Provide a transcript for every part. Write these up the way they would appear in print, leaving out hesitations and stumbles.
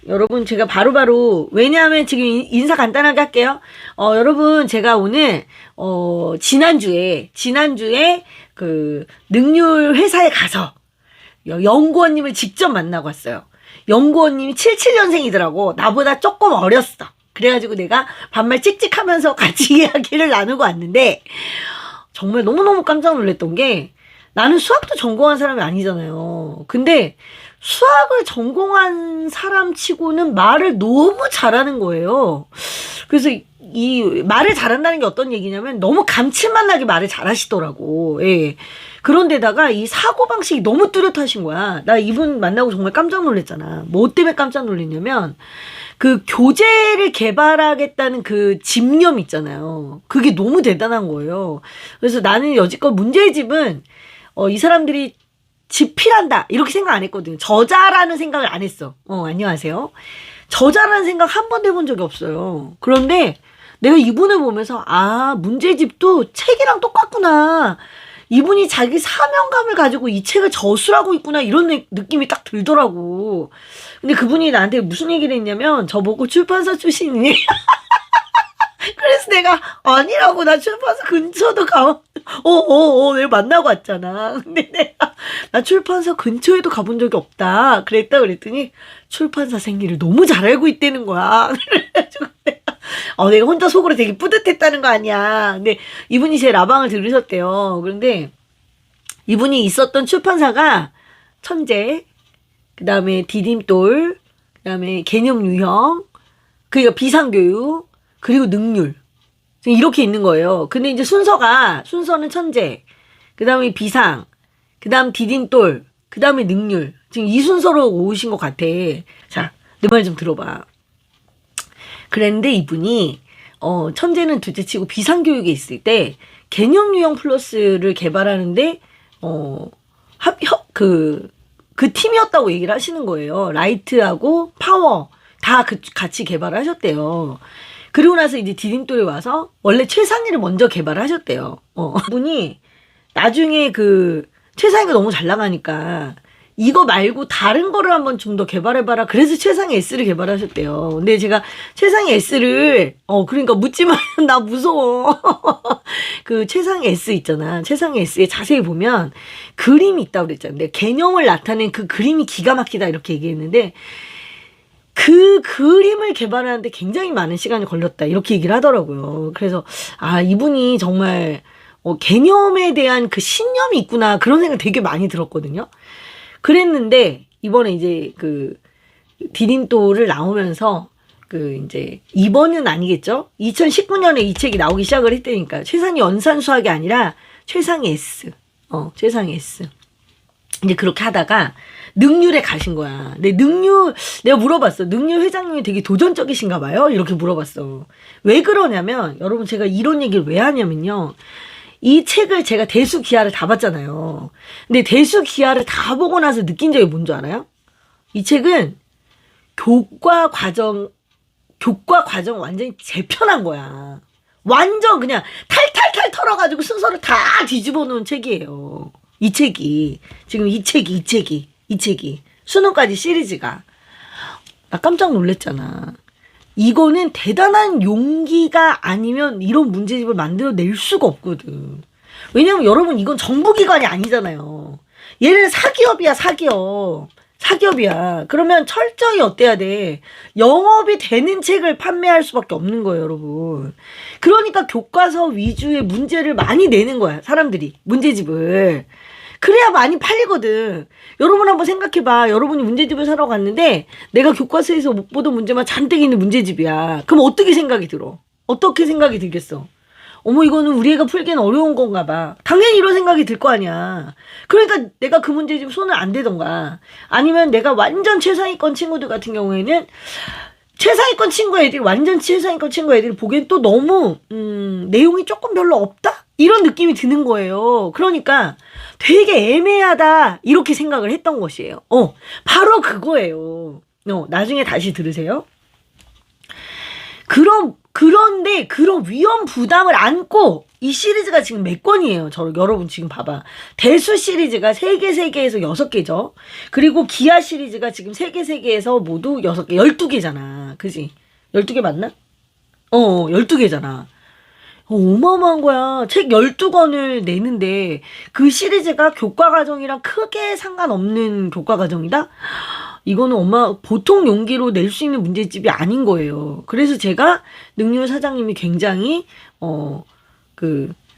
여러분 제가 바로바로 왜냐하면 지금 인사 간단하게 할게요. 여러분 제가 오늘 지난주에 그 능률 회사에 가서 연구원님을 직접 만나고 왔어요. 연구원님이 77년생이더라고. 나보다 조금 어렸어. 그래가지고 내가 반말 찍찍하면서 같이 이야기를 나누고 왔는데 정말 너무너무 깜짝 놀랐던 게 나는 수학도 전공한 사람이 아니잖아요. 근데 수학을 전공한 사람 치고는 말을 너무 잘하는 거예요. 그래서 이 말을 잘한다는 게 어떤 얘기냐면 너무 감칠맛 나게 말을 잘하시더라고. 예. 그런데다가 이 사고방식이 너무 뚜렷하신 거야. 나 이분 만나고 정말 깜짝 놀랐잖아. 뭐 때문에 깜짝 놀랐냐면 그 교재를 개발하겠다는 그 집념 있잖아요. 그게 너무 대단한 거예요. 그래서 나는 여지껏 문제의 집은 이 사람들이 집필한다 이렇게 생각 안 했거든요. 저자라는 생각을 안 했어. 안녕하세요. 저자라는 생각 한 번도 해본 적이 없어요. 그런데 내가 이분을 보면서 문제집도 책이랑 똑같구나. 이분이 자기 사명감을 가지고 이 책을 저술하고 있구나 이런 느낌이 딱 들더라고. 근데 그분이 나한테 무슨 얘기를 했냐면 저보고 출판사 출신이니? 그래서 내가 아니라고. 나 출판사 근처도 내가 만나고 왔잖아. 근데 내가 나 출판사 근처에도 가본 적이 없다 그랬더니 출판사 생기를 너무 잘 알고 있다는 거야. 그래가지고 내가 혼자 속으로 되게 뿌듯했다는 거 아니야. 근데 이분이 제 라방을 들으셨대요. 그런데 이분이 있었던 출판사가 천재, 그 다음에 디딤돌, 그 다음에 개념 유형, 그러니까 비상교육, 그리고 능률. 이렇게 있는 거예요. 근데 이제 순서는 천재, 그 다음에 비상, 그 다음 디딤돌, 그 다음에 능률. 지금 이 순서로 오신 것 같아. 자, 내 말 좀 들어봐. 그랬는데 이분이 천재는 둘째치고 비상교육에 있을 때 개념 유형 플러스를 개발하는데 그 팀이었다고 얘기를 하시는 거예요. 라이트하고 파워 다 같이 개발을 하셨대요. 그리고 나서 이제 디딤돌에 와서 원래 최상위를 먼저 개발을 하셨대요. 그분이 나중에 그 최상위가 너무 잘 나가니까 이거 말고 다른 거를 한번 좀 더 개발해봐라. 그래서 최상위 S를 개발하셨대요. 근데 제가 최상위 S를, 그러니까 묻지 마. 나 무서워. 그 최상위 S 있잖아. 최상위 S에 자세히 보면 그림이 있다고 그랬잖아. 근데 개념을 나타낸 그 그림이 기가 막히다 이렇게 얘기했는데 그 그림을 개발하는데 굉장히 많은 시간이 걸렸다. 이렇게 얘기를 하더라고요. 그래서, 이분이 정말, 개념에 대한 그 신념이 있구나. 그런 생각 되게 많이 들었거든요. 그랬는데 이번에 이제 그 디딤돌을 나오면서 이제 이번은 아니겠죠? 2019년에 이 책이 나오기 시작을 했다니까. 최상위 연산 수학이 아니라 최상위 S. 최상위 S. 이제 그렇게 하다가 능률에 가신 거야. 근데 내가 물어봤어. 능률 회장님이 되게 도전적이신가 봐요. 이렇게 물어봤어. 왜 그러냐면 여러분 제가 이런 얘기를 왜 하냐면요. 이 책을 제가 대수기하를 다 봤잖아요. 근데 대수기하를 다 보고 나서 느낀 점이 뭔 줄 알아요? 이 책은 교과 과정 완전히 재편한 거야. 완전 그냥 탈탈탈 털어가지고 순서를 다 뒤집어 놓은 책이에요. 이 책이. 지금 이 책이. 수능까지 시리즈가. 나 깜짝 놀랐잖아. 이거는 대단한 용기가 아니면 이런 문제집을 만들어낼 수가 없거든. 왜냐면 여러분 이건 정부기관이 아니잖아요. 얘는 사기업이야. 사기업이야. 그러면 철저히 어때야 돼? 영업이 되는 책을 판매할 수밖에 없는 거예요, 여러분. 그러니까 교과서 위주의 문제를 많이 내는 거야, 사람들이. 문제집을. 그래야 많이 팔리거든. 여러분 한번 생각해봐. 여러분이 문제집을 사러 갔는데 내가 교과서에서 못 보던 문제만 잔뜩 있는 문제집이야. 그럼 어떻게 생각이 들어? 어떻게 생각이 들겠어? 이거는 우리 애가 풀기는 어려운 건가 봐. 당연히 이런 생각이 들 거 아니야. 그러니까 내가 그 문제집 손을 안 대던가. 아니면 내가 완전 최상위권 친구들 같은 경우에는 최상위권 친구 애들이 완전 최상위권 친구 애들이 보기엔 또 너무 내용이 조금 별로 없다? 이런 느낌이 드는 거예요. 그러니까 되게 애매하다 이렇게 생각을 했던 것이에요. 바로 그거예요. 나중에 다시 들으세요. 그런데 그런 위험 부담을 안고 이 시리즈가 지금 몇 권이에요. 여러분 지금 봐봐. 대수 시리즈가 3개에서 6개죠. 그리고 기아 시리즈가 지금 3개에서 모두 6개, 12개잖아. 그지? 12개 맞나? 12개잖아. 어마어마한 거야. 책 12권을 내는데 그 시리즈가 교과과정이랑 크게 상관없는 교과과정이다? 이거는 보통 용기로 낼 수 있는 문제집이 아닌 거예요. 그래서 제가 능률 사장님이 굉장히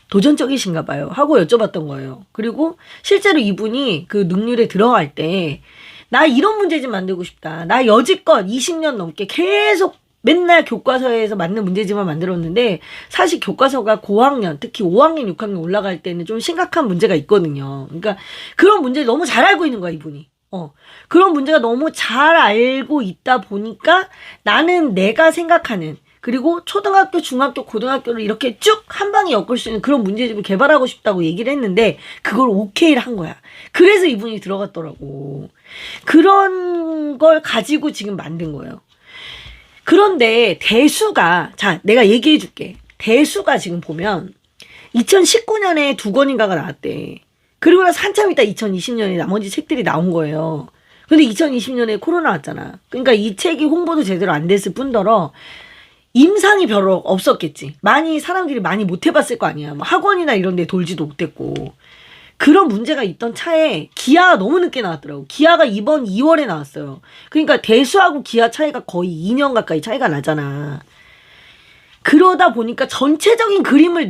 도전적이신가 봐요 하고 여쭤봤던 거예요. 그리고 실제로 이분이 그 능률에 들어갈 때 나 이런 문제집 만들고 싶다. 나 여지껏 20년 넘게 계속 맨날 교과서에서 맞는 문제집만 만들었는데 사실 교과서가 고학년, 특히 5학년, 6학년 올라갈 때는 좀 심각한 문제가 있거든요. 그러니까 그런 문제를 너무 잘 알고 있는 거야, 이분이. 그런 문제가 너무 잘 알고 있다 보니까 나는 내가 생각하는, 그리고 초등학교, 중학교, 고등학교를 이렇게 쭉 한 방에 엮을 수 있는 그런 문제집을 개발하고 싶다고 얘기를 했는데 그걸 오케이를 한 거야. 그래서 이분이 들어갔더라고. 그런 걸 가지고 지금 만든 거예요. 그런데 대수가, 자, 내가 얘기해 줄게. 대수가 지금 보면 2019년에 2권인가가 나왔대. 그리고 나서 한참 있다 2020년에 나머지 책들이 나온 거예요. 근데 2020년에 코로나 왔잖아. 그러니까 이 책이 홍보도 제대로 안 됐을 뿐더러 임상이 별로 없었겠지. 사람들이 많이 못 해봤을 거 아니야. 뭐 학원이나 이런 데 돌지도 못했고. 그런 문제가 있던 차에 기아가 너무 늦게 나왔더라고. 기아가 이번 2월에 나왔어요. 그러니까 대수하고 기아 차이가 거의 2년 가까이 차이가 나잖아. 그러다 보니까 전체적인 그림을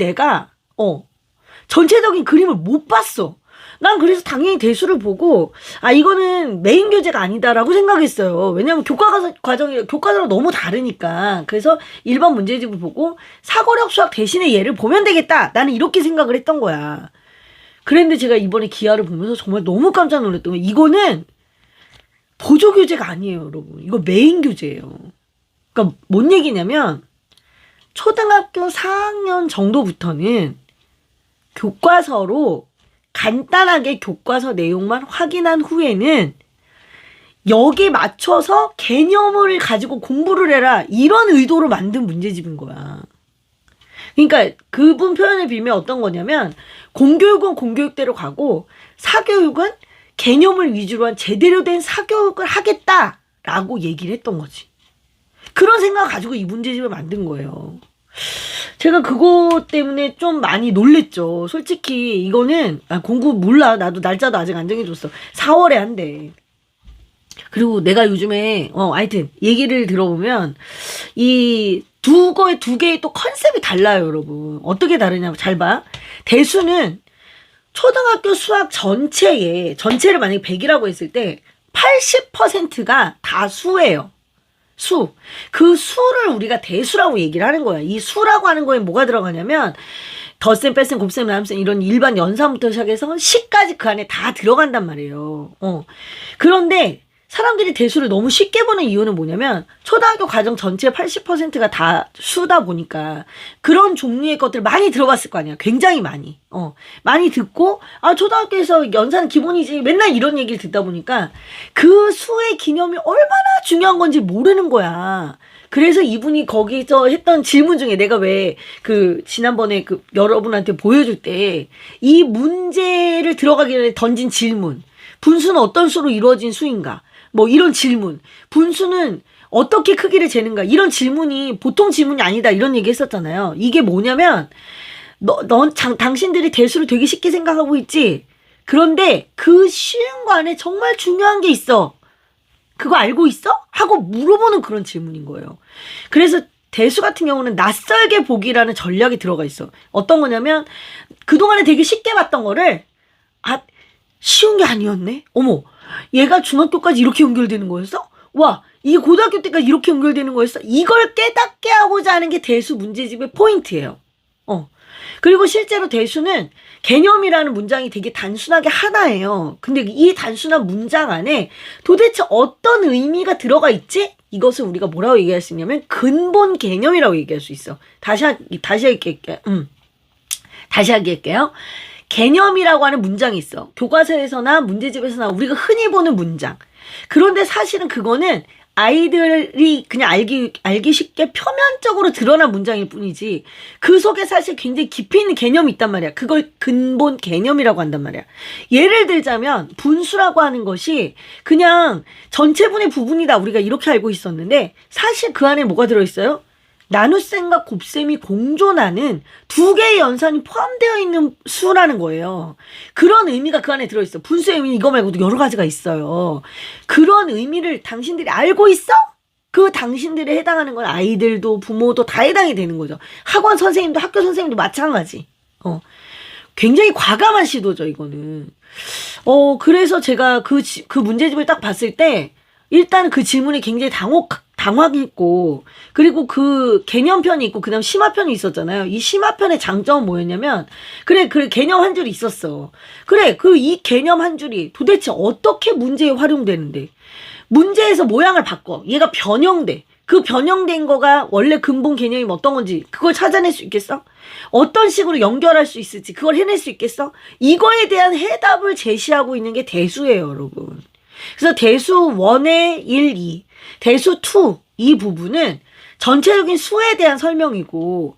못 봤어. 난 그래서 당연히 대수를 보고 이거는 메인 교재가 아니다라고 생각했어요. 왜냐면 교과서랑 너무 다르니까. 그래서 일반 문제집을 보고 사고력 수학 대신에 얘를 보면 되겠다. 나는 이렇게 생각을 했던 거야. 그런데 제가 이번에 기아를 보면서 정말 너무 깜짝 놀랐던 게 이거는 보조 교재가 아니에요, 여러분. 이거 메인 교재예요. 그러니까 뭔 얘기냐면 초등학교 4학년 정도부터는 교과서로 간단하게 교과서 내용만 확인한 후에는 여기에 맞춰서 개념을 가지고 공부를 해라. 이런 의도로 만든 문제집인 거야. 그러니까 그분 표현을 빌면 어떤 거냐면 공교육은 공교육대로 가고 사교육은 개념을 위주로 한 제대로 된 사교육을 하겠다라고 얘기를 했던 거지. 그런 생각을 가지고 이 문제집을 만든 거예요. 제가 그거 때문에 좀 많이 놀랬죠. 솔직히 이거는 공부 몰라. 나도 날짜도 아직 안 정해줬어. 4월에 한대. 그리고 내가 요즘에 하여튼 얘기를 들어보면 이 두 개의 또 컨셉이 달라요, 여러분. 어떻게 다르냐면 잘 봐. 대수는 초등학교 수학 전체를 만약에 100이라고 했을 때 80%가 다 수예요. 수. 그 수를 우리가 대수라고 얘기를 하는 거야. 이 수라고 하는 거에 뭐가 들어가냐면 덧셈, 뺄셈, 곱셈, 나눗셈 이런 일반 연산부터 시작해서 시까지 그 안에 다 들어간단 말이에요. 그런데 사람들이 대수를 너무 쉽게 보는 이유는 뭐냐면 초등학교 과정 전체 80%가 다 수다 보니까 그런 종류의 것들 많이 들어봤을 거 아니야. 굉장히 많이. 많이 듣고 초등학교에서 연산은 기본이지 맨날 이런 얘기를 듣다 보니까 그 수의 개념이 얼마나 중요한 건지 모르는 거야. 그래서 이분이 거기서 했던 질문 중에 내가 왜 지난번에 여러분한테 보여줄 때 이 문제를 들어가기 전에 던진 질문, 분수는 어떤 수로 이루어진 수인가? 뭐 이런 질문, 분수는 어떻게 크기를 재는가? 이런 질문이 보통 질문이 아니다. 이런 얘기 했었잖아요. 이게 뭐냐면 당신들이 대수를 되게 쉽게 생각하고 있지? 그런데 그 쉬운 거 안에 정말 중요한 게 있어. 그거 알고 있어? 하고 물어보는 그런 질문인 거예요. 그래서 대수 같은 경우는 낯설게 보기라는 전략이 들어가 있어. 어떤 거냐면 그동안에 되게 쉽게 봤던 거를 쉬운 게 아니었네? 어머, 얘가 중학교까지 이렇게 연결되는 거였어? 와, 이게 고등학교 때까지 이렇게 연결되는 거였어? 이걸 깨닫게 하고자 하는 게 대수 문제집의 포인트예요. 그리고 실제로 대수는 개념이라는 문장이 되게 단순하게 하나예요. 근데 이 단순한 문장 안에 도대체 어떤 의미가 들어가 있지? 이것을 우리가 뭐라고 얘기할 수 있냐면 근본 개념이라고 얘기할 수 있어. 다시 얘기할게요. 개념이라고 하는 문장이 있어. 교과서에서나 문제집에서나 우리가 흔히 보는 문장. 그런데 사실은 그거는 아이들이 그냥 알기 쉽게 표면적으로 드러난 문장일 뿐이지 그 속에 사실 굉장히 깊이 있는 개념이 있단 말이야. 그걸 근본 개념이라고 한단 말이야. 예를 들자면 분수라고 하는 것이 그냥 전체분의 부분이다 우리가 이렇게 알고 있었는데 사실 그 안에 뭐가 들어있어요? 나눗셈과 곱셈이 공존하는 두 개의 연산이 포함되어 있는 수라는 거예요. 그런 의미가 그 안에 들어있어. 분수의 의미는 이거 말고도 여러 가지가 있어요. 그런 의미를 당신들이 알고 있어? 그 당신들에 해당하는 건 아이들도 부모도 다 해당이 되는 거죠. 학원 선생님도 학교 선생님도 마찬가지. 굉장히 과감한 시도죠, 이거는. 그래서 제가 그 문제집을 딱 봤을 때 일단 그 질문이 굉장히 당황했고, 그리고 그 개념편이 있고, 그 다음 심화편이 있었잖아요. 이 심화편의 장점은 뭐였냐면, 그래, 개념 한 줄이 있었어. 그래, 이 개념 한 줄이 도대체 어떻게 문제에 활용되는데, 문제에서 모양을 바꿔. 얘가 변형돼. 그 변형된 거가 원래 근본 개념이 어떤 건지, 그걸 찾아낼 수 있겠어? 어떤 식으로 연결할 수 있을지, 그걸 해낼 수 있겠어? 이거에 대한 해답을 제시하고 있는 게 대수예요, 여러분. 그래서 대수 1의 1, 2, 대수 2, 이 부분은 전체적인 수에 대한 설명이고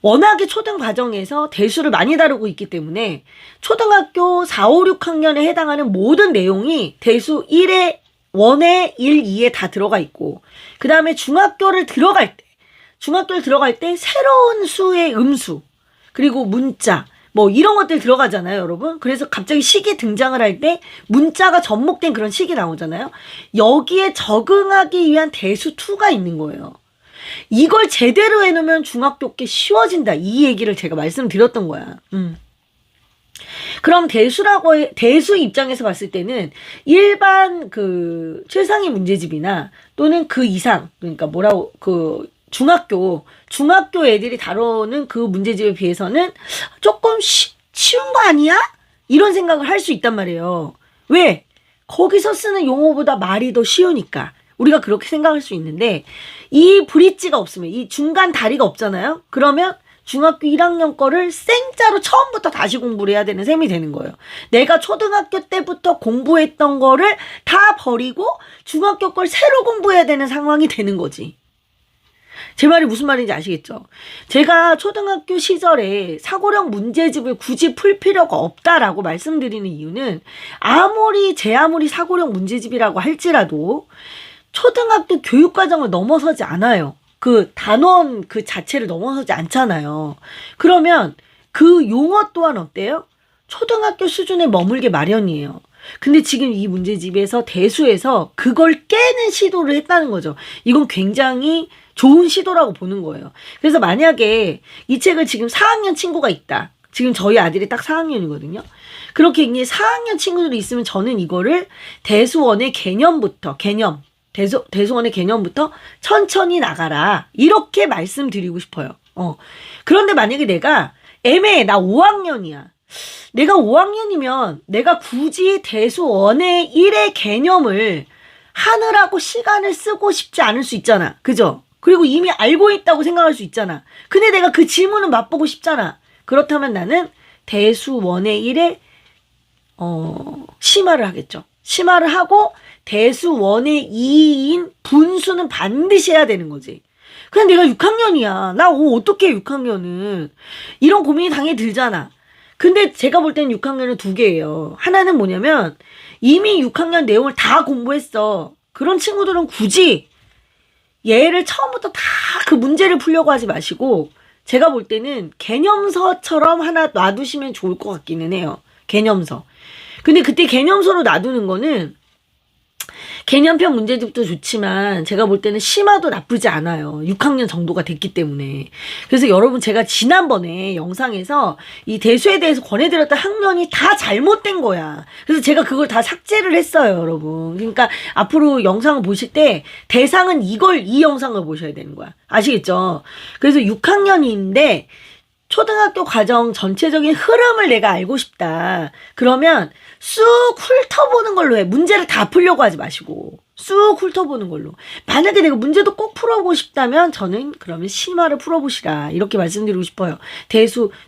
워낙에 초등 과정에서 대수를 많이 다루고 있기 때문에 초등학교 4, 5, 6학년에 해당하는 모든 내용이 대수 1의 1, 2에 다 들어가 있고 그 다음에 중학교를 들어갈 때 새로운 수의 음수 그리고 문자 뭐 이런 것들 들어가잖아요, 여러분. 그래서 갑자기 식이 등장을 할 때 문자가 접목된 그런 식이 나오잖아요. 여기에 적응하기 위한 대수2가 있는 거예요. 이걸 제대로 해놓으면 중학교 게 쉬워진다. 이 얘기를 제가 말씀드렸던 거야. 그럼 대수 입장에서 봤을 때는 일반 최상위 문제집이나 또는 그 이상, 그러니까 중학교 애들이 다루는 그 문제집에 비해서는 조금 쉬운 거 아니야? 이런 생각을 할 수 있단 말이에요. 왜? 거기서 쓰는 용어보다 말이 더 쉬우니까. 우리가 그렇게 생각할 수 있는데 이 브릿지가 없으면 이 중간 다리가 없잖아요. 그러면 중학교 1학년 거를 생짜로 처음부터 다시 공부를 해야 되는 셈이 되는 거예요. 내가 초등학교 때부터 공부했던 거를 다 버리고 중학교 걸 새로 공부해야 되는 상황이 되는 거지. 제 말이 무슨 말인지 아시겠죠? 제가 초등학교 시절에 사고력 문제집을 굳이 풀 필요가 없다라고 말씀드리는 이유는 아무리 사고력 문제집이라고 할지라도 초등학교 교육과정을 넘어서지 않아요. 그 단원 그 자체를 넘어서지 않잖아요. 그러면 그 용어 또한 어때요? 초등학교 수준에 머물게 마련이에요. 근데 지금 이 문제집에서 대수에서 그걸 깨는 시도를 했다는 거죠. 이건 굉장히 좋은 시도라고 보는 거예요. 그래서 만약에 이 책을 지금 4학년 친구가 있다. 지금 저희 아들이 딱 4학년이거든요. 그렇게 이제 4학년 친구들이 있으면 저는 이거를 대수원의 개념부터 대수원의 개념부터 천천히 나가라. 이렇게 말씀드리고 싶어요. 그런데 만약에 내가 애매해. 나 5학년이야. 내가 5학년이면 내가 굳이 대수원의 1의 개념을 하느라고 시간을 쓰고 싶지 않을 수 있잖아. 그죠? 그리고 이미 알고 있다고 생각할 수 있잖아. 근데 내가 그 질문은 맛보고 싶잖아. 그렇다면 나는 대수원의 1의 심화를 하겠죠. 심화를 하고 대수원의 2인 분수는 반드시 해야 되는 거지. 그냥 내가 6학년이야. 나 어떻게 6학년은. 이런 고민이 당연히 들잖아. 근데 제가 볼 때는 6학년은 두 개예요. 하나는 뭐냐면 이미 6학년 내용을 다 공부했어. 그런 친구들은 굳이 얘를 처음부터 다 그 문제를 풀려고 하지 마시고 제가 볼 때는 개념서처럼 하나 놔두시면 좋을 것 같기는 해요. 개념서. 근데 그때 개념서로 놔두는 거는 개념편 문제집도 좋지만 제가 볼 때는 심화도 나쁘지 않아요. 6학년 정도가 됐기 때문에. 그래서 여러분 제가 지난번에 영상에서 이 대수에 대해서 권해드렸던 학년이 다 잘못된 거야. 그래서 제가 그걸 다 삭제를 했어요, 여러분. 그러니까 앞으로 영상을 보실 때 대상은 이 영상을 보셔야 되는 거야. 아시겠죠? 그래서 6학년인데 초등학교 과정 전체적인 흐름을 내가 알고 싶다. 그러면 쑥 훑어보는 걸로 해. 문제를 다 풀려고 하지 마시고 쑥 훑어보는 걸로. 만약에 내가 문제도 꼭 풀어보고 싶다면 저는 그러면 심화를 풀어보시라. 이렇게 말씀드리고 싶어요.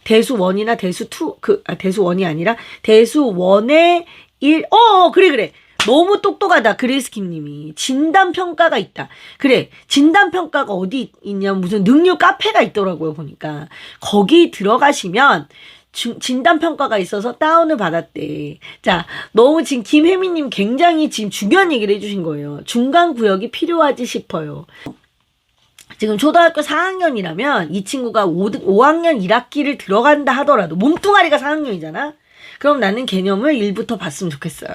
대수원이나 대수2 대수원이 아니라 대수원의 1 그래. 너무 똑똑하다. 그레이스킴님이. 진단평가가 있다. 그래. 진단평가가 어디 있냐. 무슨 능률 카페가 있더라고요. 보니까. 거기 들어가시면 진단평가가 있어서 다운을 받았대. 자, 너무 지금 김혜미님 굉장히 지금 중요한 얘기를 해주신 거예요. 중간구역이 필요하지 싶어요. 지금 초등학교 4학년이라면 이 친구가 5학년 1학기를 들어간다 하더라도 몸뚱아리가 4학년이잖아? 그럼 나는 개념을 1부터 봤으면 좋겠어요.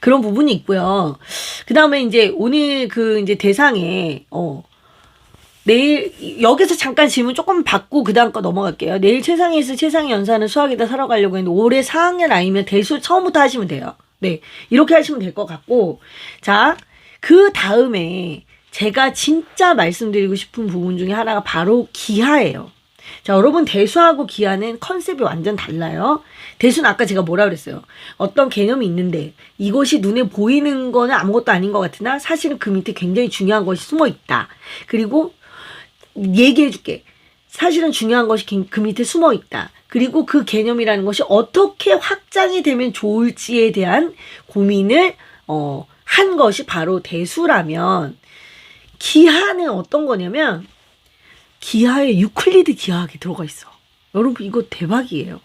그런 부분이 있고요. 그 다음에 이제 오늘 그 이제 대상에, 내일, 여기서 잠깐 질문 조금 받고 그 다음 거 넘어갈게요. 내일 최상위에서 최상위 연산은 수학에다 사러 가려고 했는데 올해 4학년 아니면 대수 처음부터 하시면 돼요. 네. 이렇게 하시면 될 것 같고. 자, 그 다음에 제가 진짜 말씀드리고 싶은 부분 중에 하나가 바로 기하예요. 자, 여러분 대수하고 기하는 컨셉이 완전 달라요. 대수는 아까 제가 뭐라 그랬어요. 어떤 개념이 있는데 이것이 눈에 보이는 거는 아무것도 아닌 것 같으나 사실은 그 밑에 굉장히 중요한 것이 숨어 있다. 그리고 얘기해 줄게. 사실은 중요한 것이 그 밑에 숨어 있다. 그리고 그 개념이라는 것이 어떻게 확장이 되면 좋을지에 대한 고민을 한 것이 바로 대수라면 기하는 어떤 거냐면 기하에 유클리드 기하학이 들어가 있어. 여러분 이거 대박이에요.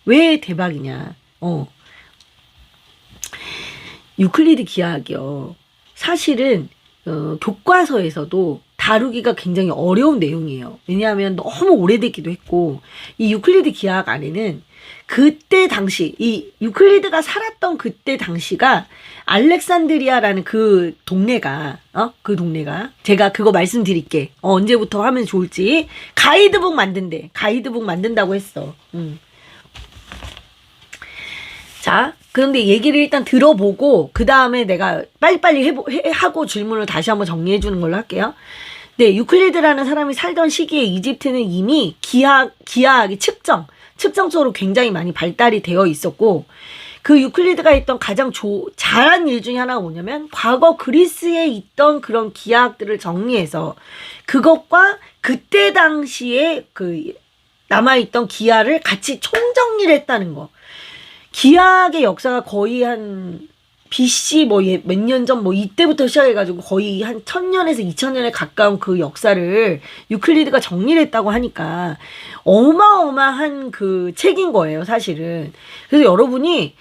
왜 대박이냐. 유클리드 기하학이요. 사실은 교과서에서도 다루기가 굉장히 어려운 내용이에요. 왜냐하면 너무 오래됐기도 했고 이 유클리드 기하학 안에는 그때 당시 이 유클리드가 살았던 그때 당시가 알렉산드리아라는 그 동네가 제가 그거 말씀드릴게. 언제부터 하면 좋을지. 가이드북 만든다고 했어. 자, 그런데 얘기를 일단 들어보고 그 다음에 내가 빨리빨리 하고 질문을 다시 한번 정리해 주는 걸로 할게요. 네, 유클리드라는 사람이 살던 시기에 이집트는 이미 기하학이 측정적으로 굉장히 많이 발달이 되어 있었고 그 유클리드가 했던 가장 잘한 일 중에 하나가 뭐냐면 과거 그리스에 있던 그런 기하학들을 정리해서 그것과 그때 당시에 그 남아있던 기하를 같이 총정리를 했다는 거. 기하학의 역사가 거의 한 BC 몇 년 전 이때부터 시작해가지고 거의 한 1000년에서 2000년에 가까운 그 역사를 유클리드가 정리를 했다고 하니까 어마어마한 그 책인 거예요, 사실은. 그래서 여러분이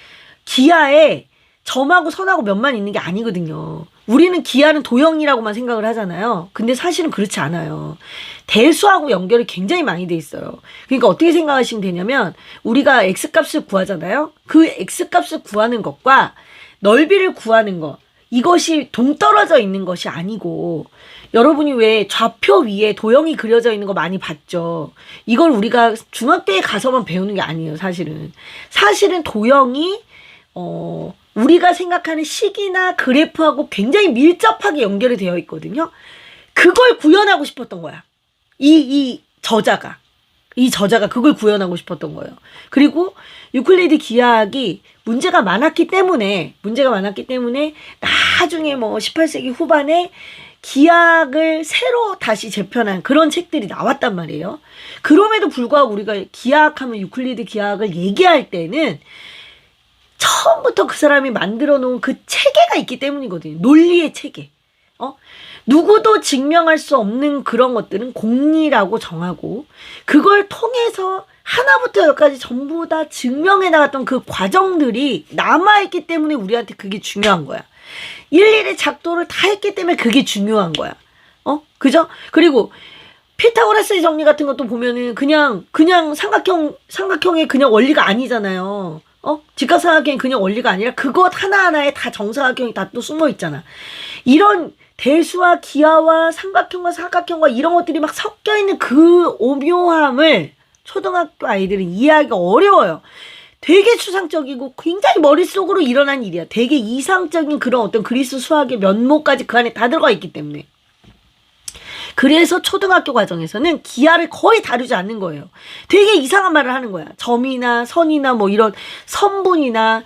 기하에 점하고 선하고 몇만 있는 게 아니거든요. 우리는 기하는 도형이라고만 생각을 하잖아요. 근데 사실은 그렇지 않아요. 대수하고 연결이 굉장히 많이 돼 있어요. 그러니까 어떻게 생각하시면 되냐면 우리가 x값을 구하잖아요. 그 x값을 구하는 것과 넓이를 구하는 것, 이것이 동떨어져 있는 것이 아니고 여러분이 왜 좌표 위에 도형이 그려져 있는 거 많이 봤죠. 이걸 우리가 중학교에 가서만 배우는 게 아니에요. 사실은 도형이 우리가 생각하는 식이나 그래프하고 굉장히 밀접하게 연결이 되어 있거든요. 그걸 구현하고 싶었던 거야. 이 저자가 그걸 구현하고 싶었던 거예요. 그리고 유클리드 기하학이 문제가 많았기 때문에 나중에 18세기 후반에 기하학을 새로 다시 재편한 그런 책들이 나왔단 말이에요. 그럼에도 불구하고 우리가 기하학하면 유클리드 기하학을 얘기할 때는 처음부터 그 사람이 만들어 놓은 그 체계가 있기 때문이거든요. 논리의 체계. 누구도 증명할 수 없는 그런 것들은 공리라고 정하고 그걸 통해서 하나부터 열까지 전부 다 증명해 나갔던 그 과정들이 남아있기 때문에 우리한테 그게 중요한 거야. 일일이 작도를 다 했기 때문에 그게 중요한 거야. 그죠? 그리고 피타고라스의 정리 같은 것도 보면은 그냥 삼각형의 그냥 원리가 아니잖아요. 직각삼각형이 그냥 원리가 아니라 그것 하나하나에 다 정사각형이 다 또 숨어 있잖아. 이런 대수와 기하와 삼각형과 사각형과 이런 것들이 막 섞여 있는 그 오묘함을 초등학교 아이들은 이해하기가 어려워요. 되게 추상적이고 굉장히 머릿속으로 일어난 일이야. 되게 이상적인 그런 어떤 그리스 수학의 면모까지 그 안에 다 들어가 있기 때문에. 그래서 초등학교 과정에서는 기하를 거의 다루지 않는 거예요. 되게 이상한 말을 하는 거야. 점이나 선이나 이런 선분이나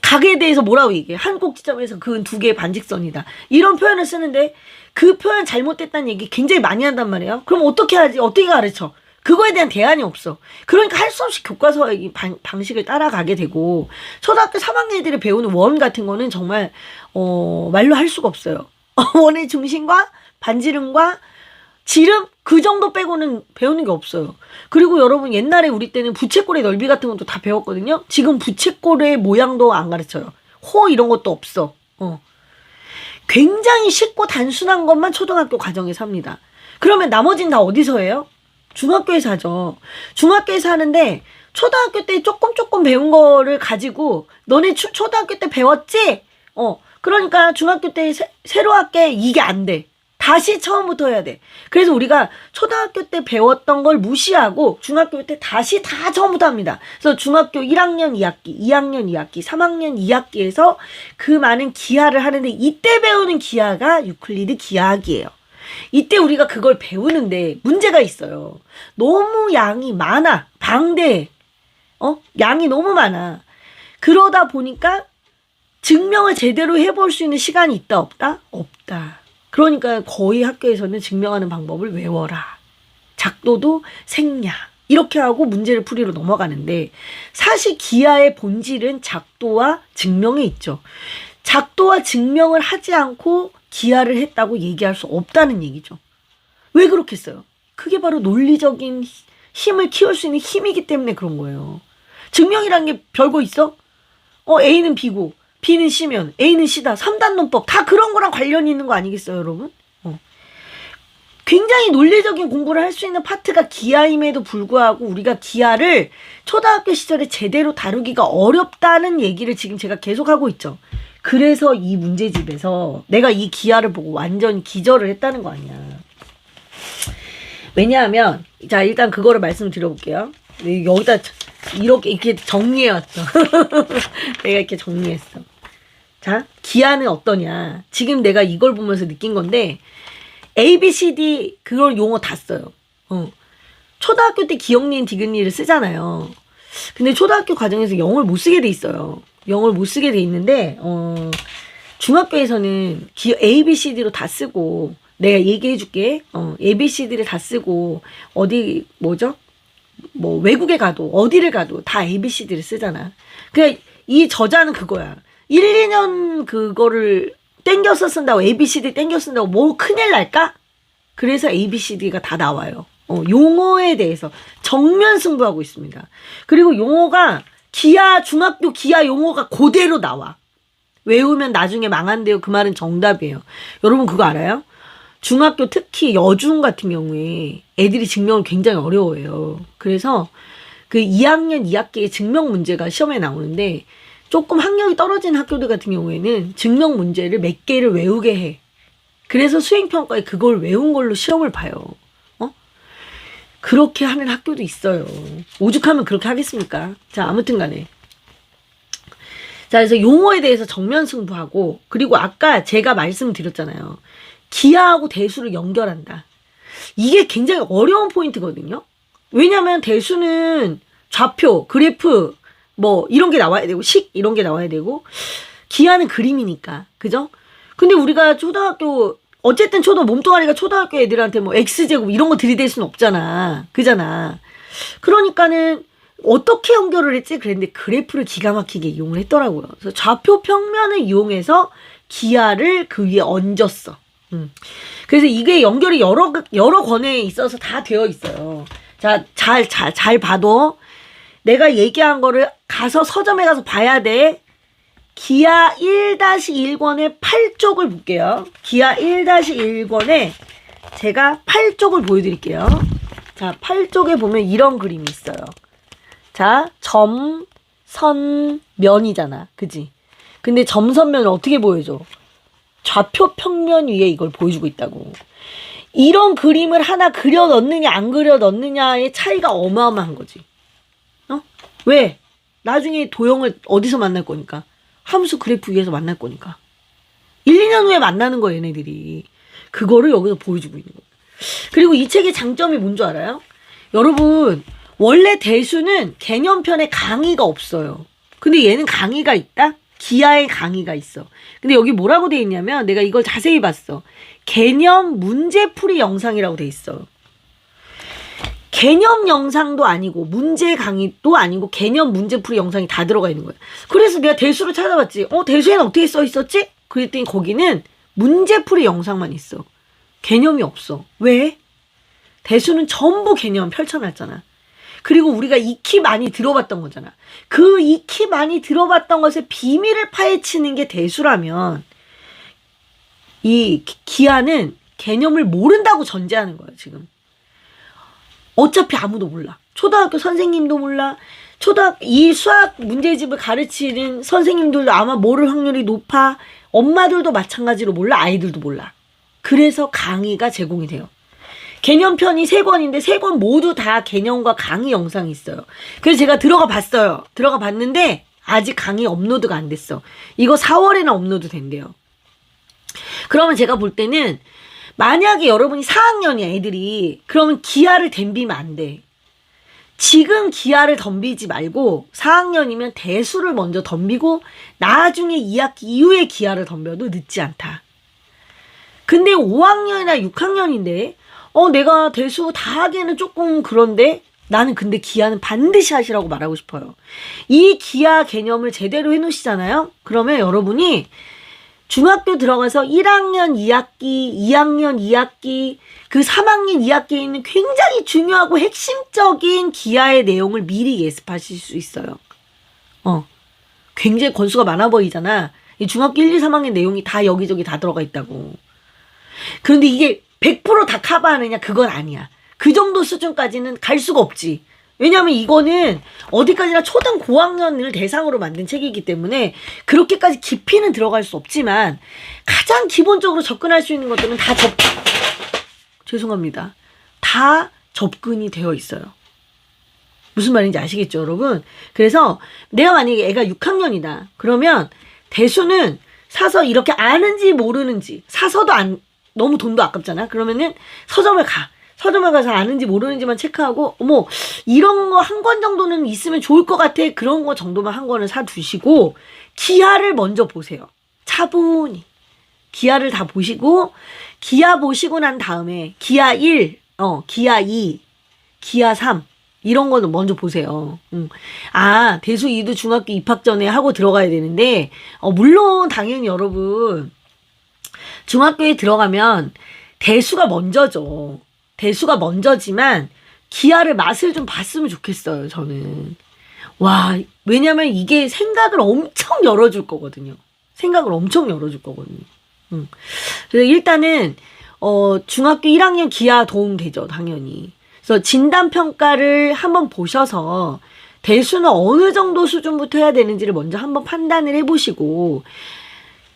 각에 대해서 뭐라고 얘기해. 한 꼭지점에서 그 두 개의 반직선이다. 이런 표현을 쓰는데 그 표현 잘못됐다는 얘기 굉장히 많이 한단 말이에요. 그럼 어떻게 하지? 어떻게 가르쳐? 그거에 대한 대안이 없어. 그러니까 할 수 없이 교과서의 방식을 따라가게 되고, 초등학교 3학년 애들이 배우는 원 같은 거는 정말 말로 할 수가 없어요. 원의 중심과 반지름과 지름 그 정도 빼고는 배우는 게 없어요. 그리고 여러분 옛날에 우리 때는 부채꼴의 넓이 같은 것도 다 배웠거든요. 지금 부채꼴의 모양도 안 가르쳐요. 호 이런 것도 없어. 굉장히 쉽고 단순한 것만 초등학교 과정에서 합니다. 그러면 나머지는 다 어디서 해요? 중학교에서 하죠. 중학교에서 하는데 초등학교 때 조금 배운 거를 가지고 너네 초등학교 때 배웠지? 그러니까 중학교 때 새로 할게 이게 안 돼. 다시 처음부터 해야 돼. 그래서 우리가 초등학교 때 배웠던 걸 무시하고 중학교 때 다시 다 처음부터 합니다. 그래서 중학교 1학년 2학기, 2학년 2학기, 3학년 2학기에서 그 많은 기하를 하는데 이때 배우는 기하가 유클리드 기하학이에요. 이때 우리가 그걸 배우는데 문제가 있어요. 너무 양이 많아. 방대해. 양이 너무 많아. 그러다 보니까 증명을 제대로 해볼 수 있는 시간이 있다 없다? 없다. 그러니까 거의 학교에서는 증명하는 방법을 외워라. 작도도 생략. 이렇게 하고 문제를 풀이로 넘어가는데 사실 기하의 본질은 작도와 증명에 있죠. 작도와 증명을 하지 않고 기하를 했다고 얘기할 수 없다는 얘기죠. 왜 그렇겠어요? 그게 바로 논리적인 힘을 키울 수 있는 힘이기 때문에 그런 거예요. 증명이라는 게 별거 있어? A는 B고 B는 C면 A는 C다. 3단 논법 다 그런 거랑 관련이 있는 거 아니겠어요, 여러분? 굉장히 논리적인 공부를 할 수 있는 파트가 기하임에도 불구하고 우리가 기하를 초등학교 시절에 제대로 다루기가 어렵다는 얘기를 지금 제가 계속하고 있죠. 그래서 이 문제집에서 내가 이 기하를 보고 완전 기절을 했다는 거 아니야. 왜냐하면 자 일단 그거를 말씀드려볼게요. 여기다 이렇게 정리해왔어. 내가 이렇게 정리했어. 자, 기하는 어떠냐. 지금 내가 이걸 보면서 느낀 건데 A, B, C, D 그걸 용어 다 써요. 초등학교 때 기억니은 디귿니를 쓰잖아요. 근데 초등학교 과정에서 영어를 못 쓰게 돼 있어요. 영어를 못 쓰게 돼 있는데 중학교에서는 A, B, C, D로 다 쓰고 내가 얘기해 줄게. A, B, C, D를 다 쓰고 어디 뭐죠? 뭐 외국에 가도 어디를 가도 다 A, B, C, D를 쓰잖아. 그러니까 이 저자는 그거야. 1, 2년 그거를 땡겨서 쓴다고 A, B, C, D 땡겨 쓴다고 뭐 큰일 날까? 그래서 A, B, C, D가 다 나와요. 용어에 대해서 정면 승부하고 있습니다. 그리고 용어가 중학교 기하 용어가 그대로 나와. 외우면 나중에 망한대요. 그 말은 정답이에요. 여러분 그거 알아요? 중학교 특히 여중 같은 경우에 애들이 증명을 굉장히 어려워해요. 그래서 그 2학년 2학기에 증명 문제가 시험에 나오는데 조금 학력이 떨어진 학교들 같은 경우에는 증명 문제를 몇 개를 외우게 해. 그래서 수행평가에 그걸 외운 걸로 시험을 봐요. 그렇게 하는 학교도 있어요. 오죽하면 그렇게 하겠습니까? 자, 아무튼 간에. 자, 그래서 용어에 대해서 정면 승부하고, 그리고 아까 제가 말씀드렸잖아요. 기하하고 대수를 연결한다. 이게 굉장히 어려운 포인트거든요. 왜냐면 대수는 좌표, 그래프, 뭐, 이런 게 나와야 되고, 이런 게 나와야 되고, 기하는 그림이니까. 그죠? 근데 우리가 어쨌든 몸뚱아리가 초등학교 애들한테 뭐 X제곱 이런 거 들이댈 수는 없잖아. 그잖아. 그러니까는 어떻게 연결을 했지? 그랬는데 그래프를 기가 막히게 이용을 했더라고요. 그래서 좌표 평면을 이용해서 기하를 그 위에 얹었어. 그래서 이게 연결이 여러 권에 있어서 다 되어 있어요. 자, 잘 봐도 내가 얘기한 거를 서점에 가서 봐야 돼. 기하 1-1권의 8쪽을 볼게요. 기하 1-1권에 제가 8쪽을 보여드릴게요. 자, 8쪽에 보면 이런 그림이 있어요. 자, 점, 선, 면이잖아. 그지? 근데 점, 선, 면을 어떻게 보여줘? 좌표 평면 위에 이걸 보여주고 있다고. 이런 그림을 하나 그려 넣느냐 안 그려 넣느냐의 차이가 어마어마한 거지. 왜? 나중에 도형을 어디서 만날 거니까. 함수 그래프 위에서 만날 거니까. 1, 2년 후에 만나는 거예요, 얘네들이. 그거를 여기서 보여주고 있는 거예요. 그리고 이 책의 장점이 뭔지 알아요? 여러분, 원래 대수는 개념편에 강의가 없어요. 근데 얘는 강의가 있다? 기하의 강의가 있어. 근데 여기 뭐라고 돼 있냐면 내가 이걸 자세히 봤어. 개념 문제풀이 영상이라고 돼 있어. 개념 영상도 아니고 문제 강의도 아니고 개념 문제풀이 영상이 다 들어가 있는 거예요. 그래서 내가 대수를 찾아봤지. 대수에는 어떻게 써 있었지? 그랬더니 거기는 문제풀이 영상만 있어. 개념이 없어. 왜? 대수는 전부 개념 펼쳐놨잖아. 그리고 우리가 익히 많이 들어봤던 거잖아. 그 익히 많이 들어봤던 것의 비밀을 파헤치는 게 대수라면 이 기하는 개념을 모른다고 전제하는 거야, 지금. 어차피 아무도 몰라. 초등학교 선생님도 몰라. 이 수학 문제집을 가르치는 선생님들도 아마 모를 확률이 높아. 엄마들도 마찬가지로 몰라. 아이들도 몰라. 그래서 강의가 제공이 돼요. 개념편이 3권인데 3권 모두 다 개념과 강의 영상이 있어요. 그래서 제가 들어가 봤어요. 들어가 봤는데 아직 강의 업로드가 안 됐어. 이거 4월에나 업로드 된대요. 그러면 제가 볼 때는 만약에 여러분이 4학년이야, 애들이. 그러면 기하를 덤비면 안 돼. 지금 기하를 덤비지 말고 4학년이면 대수를 먼저 덤비고 나중에 2학기 이후에 기하를 덤벼도 늦지 않다. 근데 5학년이나 6학년인데 내가 대수 다 하기에는 조금 그런데 나는 근데 기하는 반드시 하시라고 말하고 싶어요. 이 기하 개념을 제대로 해놓으시잖아요. 그러면 여러분이 중학교 들어가서 1학년 2학기, 2학년 2학기, 그 3학년 2학기에 있는 굉장히 중요하고 핵심적인 기하의 내용을 미리 예습하실 수 있어요. 굉장히 권수가 많아 보이잖아. 이 중학교 1, 2, 3학년 내용이 다 여기저기 다 들어가 있다고. 그런데 이게 100% 다 커버하느냐? 그건 아니야. 그 정도 수준까지는 갈 수가 없지. 왜냐하면 이거는 어디까지나 초등 고학년을 대상으로 만든 책이기 때문에 그렇게까지 깊이는 들어갈 수 없지만 가장 기본적으로 접근할 수 있는 것들은 다 죄송합니다. 다 접근이 되어 있어요. 무슨 말인지 아시겠죠, 여러분? 그래서 내가 만약에 애가 6학년이다. 그러면 대수는 사서 이렇게 아는지 모르는지 사서도 너무 돈도 아깝잖아. 그러면은 서점을 가서 아는지 모르는지만 체크하고 이런 거 한 권 정도는 있으면 좋을 것 같아. 그런 거 정도만 한 권을 사두시고 기하를 먼저 보세요. 차분히 기하를 다 보시고 기하 보시고 난 다음에 기하 1, 기하 2, 기하 3 이런 거는 먼저 보세요. 대수 2도 중학교 입학 전에 하고 들어가야 되는데 물론 당연히 여러분 중학교에 들어가면 대수가 먼저죠. 대수가 먼저지만 기하를 맛을 좀 봤으면 좋겠어요, 저는. 왜냐면 이게 생각을 엄청 열어줄 거거든요. 그래서 일단은 중학교 1학년 기하 도움 되죠, 당연히. 그래서 진단평가를 한번 보셔서 대수는 어느 정도 수준부터 해야 되는지를 먼저 한번 판단을 해보시고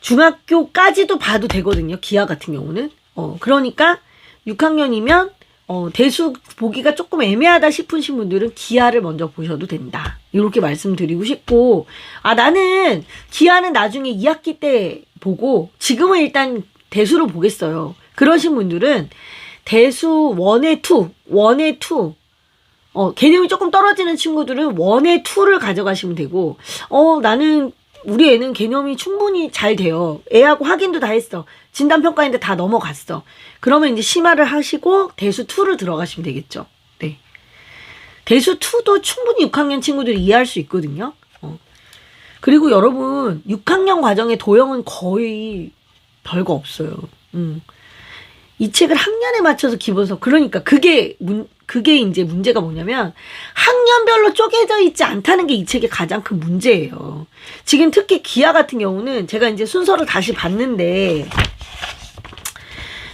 중학교까지도 봐도 되거든요, 기하 같은 경우는. 그러니까 6학년이면 대수 보기가 조금 애매하다 싶으신 분들은 기하를 먼저 보셔도 된다. 이렇게 말씀드리고 싶고 나는 기하는 나중에 2학기 때 보고 지금은 일단 대수로 보겠어요. 그러신 분들은 대수 1에 2 개념이 조금 떨어지는 친구들은 1에 2를 가져가시면 되고 나는 우리 애는 개념이 충분히 잘 돼요. 애하고 확인도 다 했어. 진단평가인데 다 넘어갔어. 그러면 이제 심화를 하시고 대수2를 들어가시면 되겠죠. 네. 대수2도 충분히 6학년 친구들이 이해할 수 있거든요. 그리고 여러분 6학년 과정의 도형은 거의 별거 없어요. 이 책을 학년에 맞춰서 기본서 그러니까 그게 이제 문제가 뭐냐면 학년별로 쪼개져 있지 않다는 게 이 책의 가장 큰 문제예요. 지금 특히 기하 같은 경우는 제가 이제 순서를 다시 봤는데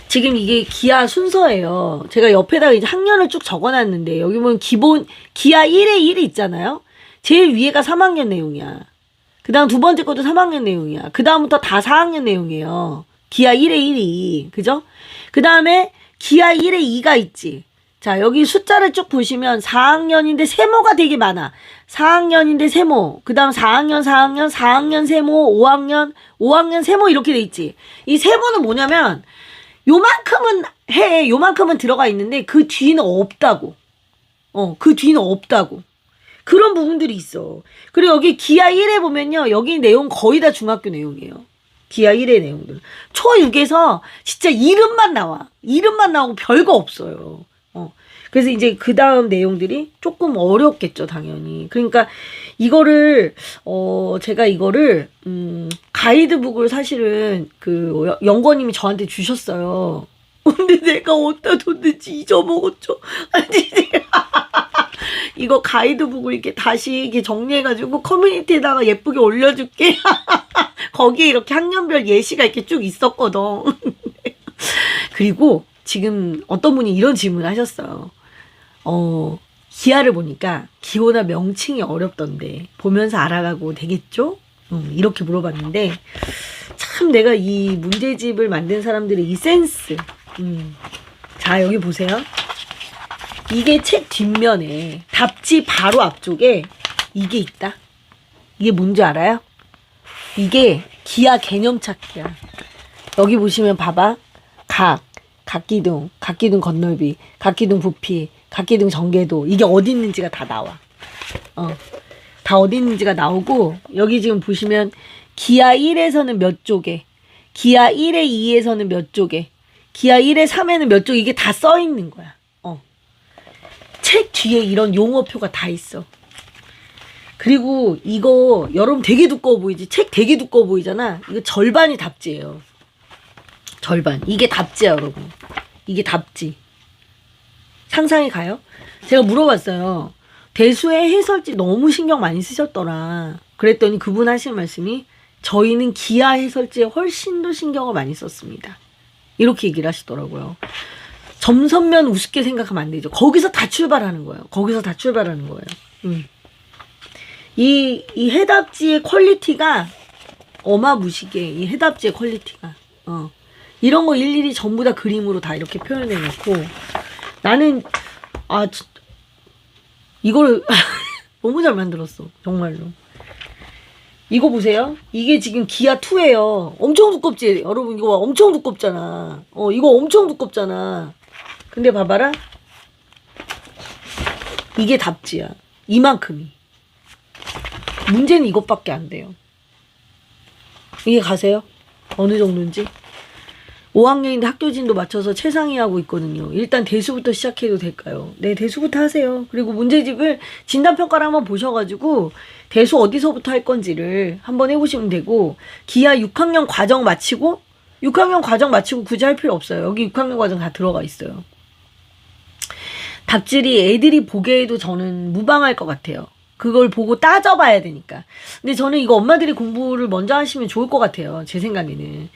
지금 이게 기하 순서예요. 제가 옆에다가 이제 학년을 쭉 적어놨는데 여기 보면 기본 기하 1에 1이 있잖아요. 제일 위에가 3학년 내용이야. 그 다음 두 번째 것도 3학년 내용이야. 그 다음부터 다 4학년 내용이에요. 기하 1에 1이. 그죠? 그 다음에 기하 1에 2가 있지. 자, 여기 숫자를 쭉 보시면 4학년인데 세모가 되게 많아. 4학년인데 세모. 그 다음 4학년 세모, 5학년 세모 이렇게 돼 있지. 이 세모는 뭐냐면 요만큼은 들어가 있는데 그 뒤는 없다고. 그 뒤는 없다고. 그런 부분들이 있어. 그리고 여기 기하 1에 보면요. 여기 내용 거의 다 중학교 내용이에요. 기하 1의 내용들. 초6에서 진짜 이름만 나와. 이름만 나오고 별거 없어요. 그래서 이제 그 다음 내용들이 조금 어렵겠죠, 당연히. 그러니까 이거를 제가 이거를 가이드북을 사실은 그 연구원님이 저한테 주셨어요. 근데 내가 어디다 뒀는지 잊어먹었죠. 아니 이거 가이드북을 이렇게 다시 이렇게 정리해가지고 커뮤니티에다가 예쁘게 올려줄게. 거기에 이렇게 학년별 예시가 이렇게 쭉 있었거든. 그리고 지금 어떤 분이 이런 질문을 하셨어요. 기하를 보니까 기호나 명칭이 어렵던데 보면서 알아가고 되겠죠? 이렇게 물어봤는데 참 내가 이 문제집을 만든 사람들의 이 센스. 자, 여기 보세요. 이게 책 뒷면에 답지 바로 앞쪽에 이게 있다. 이게 뭔지 알아요? 이게 기하 개념 찾기야. 여기 보시면 봐봐. 각기둥 건널비, 각기둥 부피, 각기둥 전개도, 이게 어디 있는지가 다 나와. 다 어디 있는지가 나오고, 여기 지금 보시면 기하 1에서는 몇 조개, 기하 1의 2에서는 몇 조개, 기하 1의 3에는 몇 조개, 이게 다 써 있는 거야. 책 뒤에 이런 용어표가 다 있어. 그리고 이거 여러분 되게 두꺼워 보이지? 책 되게 두꺼워 보이잖아. 이거 절반이 답지예요. 절반. 이게 답지야, 여러분. 이게 답지. 상상이 가요? 제가 물어봤어요. 대수의 해설지 너무 신경 많이 쓰셨더라. 그랬더니 그분 하신 말씀이 저희는 기하 해설지에 훨씬 더 신경을 많이 썼습니다. 이렇게 얘기를 하시더라고요. 점선면 우습게 생각하면 안 되죠. 거기서 다 출발하는 거예요. 거기서 다 출발하는 거예요. 이 해답지의 퀄리티가 어마무시게, 이 해답지의 퀄리티가. 이런 거 일일이 전부 다 그림으로 다 이렇게 표현해 놓고 나는 이걸 너무 잘 만들었어. 정말로. 이거 보세요. 이게 지금 기하 2예요. 엄청 두껍지? 여러분 이거 엄청 두껍잖아. 이거 엄청 두껍잖아. 근데 봐봐라. 이게 답지야. 이만큼이. 문제는 이것밖에 안 돼요. 이게 가세요? 어느 정도인지? 5학년인데 학교진도 맞춰서 최상위하고 있거든요. 일단 대수부터 시작해도 될까요? 네, 대수부터 하세요. 그리고 문제집을 진단평가를 한번 보셔가지고 대수 어디서부터 할 건지를 한번 해보시면 되고, 기하 6학년 과정 마치고 6학년 과정 마치고 굳이 할 필요 없어요. 여기 6학년 과정 다 들어가 있어요. 답지리 애들이 보기에도 저는 무방할 것 같아요. 그걸 보고 따져봐야 되니까. 근데 저는 이거 엄마들이 공부를 먼저 하시면 좋을 것 같아요. 제 생각에는.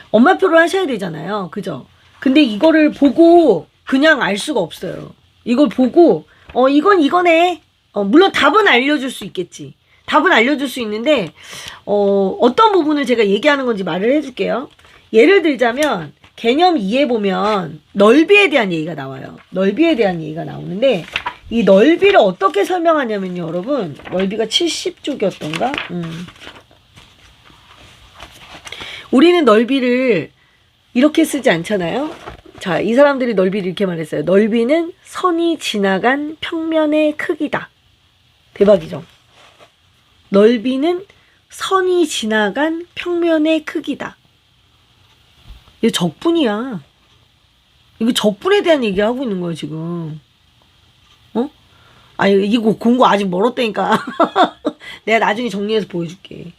엄마표를 하셔야 되잖아요. 그죠? 근데 이거를 보고 그냥 알 수가 없어요. 이걸 보고 이건 이거네. 물론 답은 알려줄 수 있겠지. 답은 알려줄 수 있는데 어떤 부분을 제가 얘기하는 건지 말을 해줄게요. 예를 들자면 개념 2에 보면 넓이에 대한 얘기가 나와요. 넓이에 대한 얘기가 나오는데 이 넓이를 어떻게 설명하냐면요. 여러분 넓이가 70쪽이었던가? 우리는 넓이를 이렇게 쓰지 않잖아요. 자, 이 사람들이 넓이를 이렇게 말했어요. 넓이는 선이 지나간 평면의 크기다. 대박이죠. 넓이는 선이 지나간 평면의 크기다. 이거 적분이야. 이거 적분에 대한 얘기하고 있는 거야 지금. 아니 이거 공부 아직 멀었다니까. 내가 나중에 정리해서 보여줄게.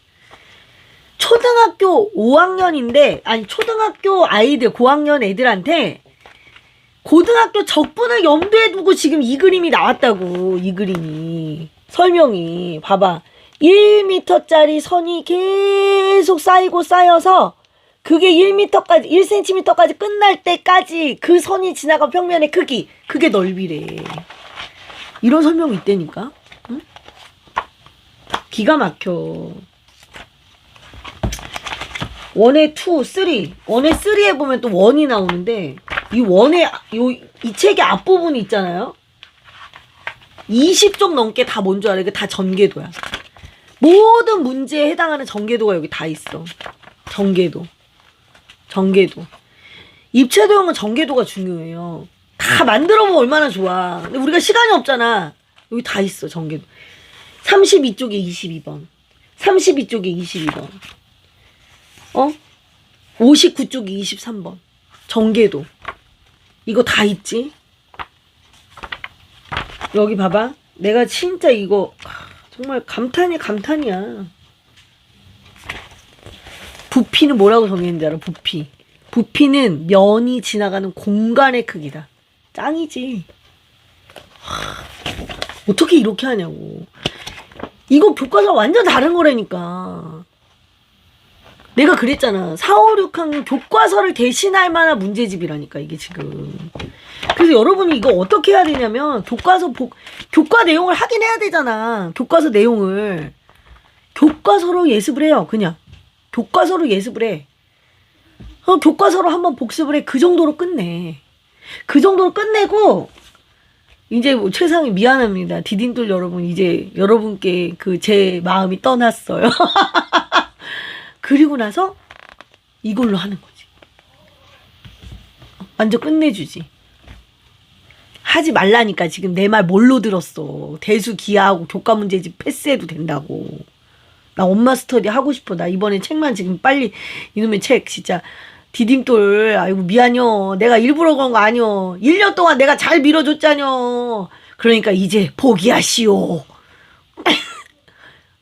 초등학교 5학년인데, 아니 초등학교 아이들, 고학년 애들한테 고등학교 적분을 염두에 두고 지금 이 그림이 나왔다고. 이 그림이 설명이 봐봐. 1m짜리 선이 계속 쌓이고 쌓여서 그게 1m까지 1cm까지 끝날 때까지 그 선이 지나간 평면의 크기, 그게 넓이래. 이런 설명이 있다니까. 응? 기가 막혀. 원의 2, 3. 원의 3에 보면 또 원이 나오는데, 이 원의, 이 책의 앞부분이 있잖아요? 20쪽 넘게 다 뭔 줄 알아? 이게 다 전개도야. 모든 문제에 해당하는 전개도가 여기 다 있어. 전개도. 입체도형은 전개도가 중요해요. 다 만들어보면 얼마나 좋아. 근데 우리가 시간이 없잖아. 여기 다 있어, 전개도. 32쪽에 22번. 32쪽에 22번. 59쪽에 23번. 전개도. 이거 다 있지? 여기 봐봐. 내가 진짜 이거 정말 감탄이야. 부피는 뭐라고 정했는지 알아? 부피는 면이 지나가는 공간의 크기다. 짱이지. 어떻게 이렇게 하냐고. 이거 교과서 완전 다른 거라니까. 내가 그랬잖아. 4, 5, 6학년 교과서를 대신할 만한 문제집이라니까, 이게 지금. 그래서 여러분이 이거 어떻게 해야 되냐면, 교과 내용을 하긴 해야 되잖아. 교과서 내용을. 교과서로 예습을 해요, 그냥. 교과서로 예습을 해. 교과서로 한번 복습을 해. 그 정도로 끝내. 그 정도로 끝내고, 이제 뭐 최상위 미안합니다. 디딤돌 여러분, 이제 여러분께 그 제 마음이 떠났어요. 그리고 나서 이걸로 하는 거지. 완전 끝내주지. 하지 말라니까. 지금 내 말 뭘로 들었어. 대수 기하하고 교과 문제집 패스해도 된다고. 나 엄마 스터디 하고 싶어. 나 이번에 책만 지금 빨리 이놈의 책 진짜 디딤돌 아이고 미안요. 내가 일부러 그런 거 아니요. 1년 동안 내가 잘 밀어줬잖여. 그러니까 이제 포기하시오.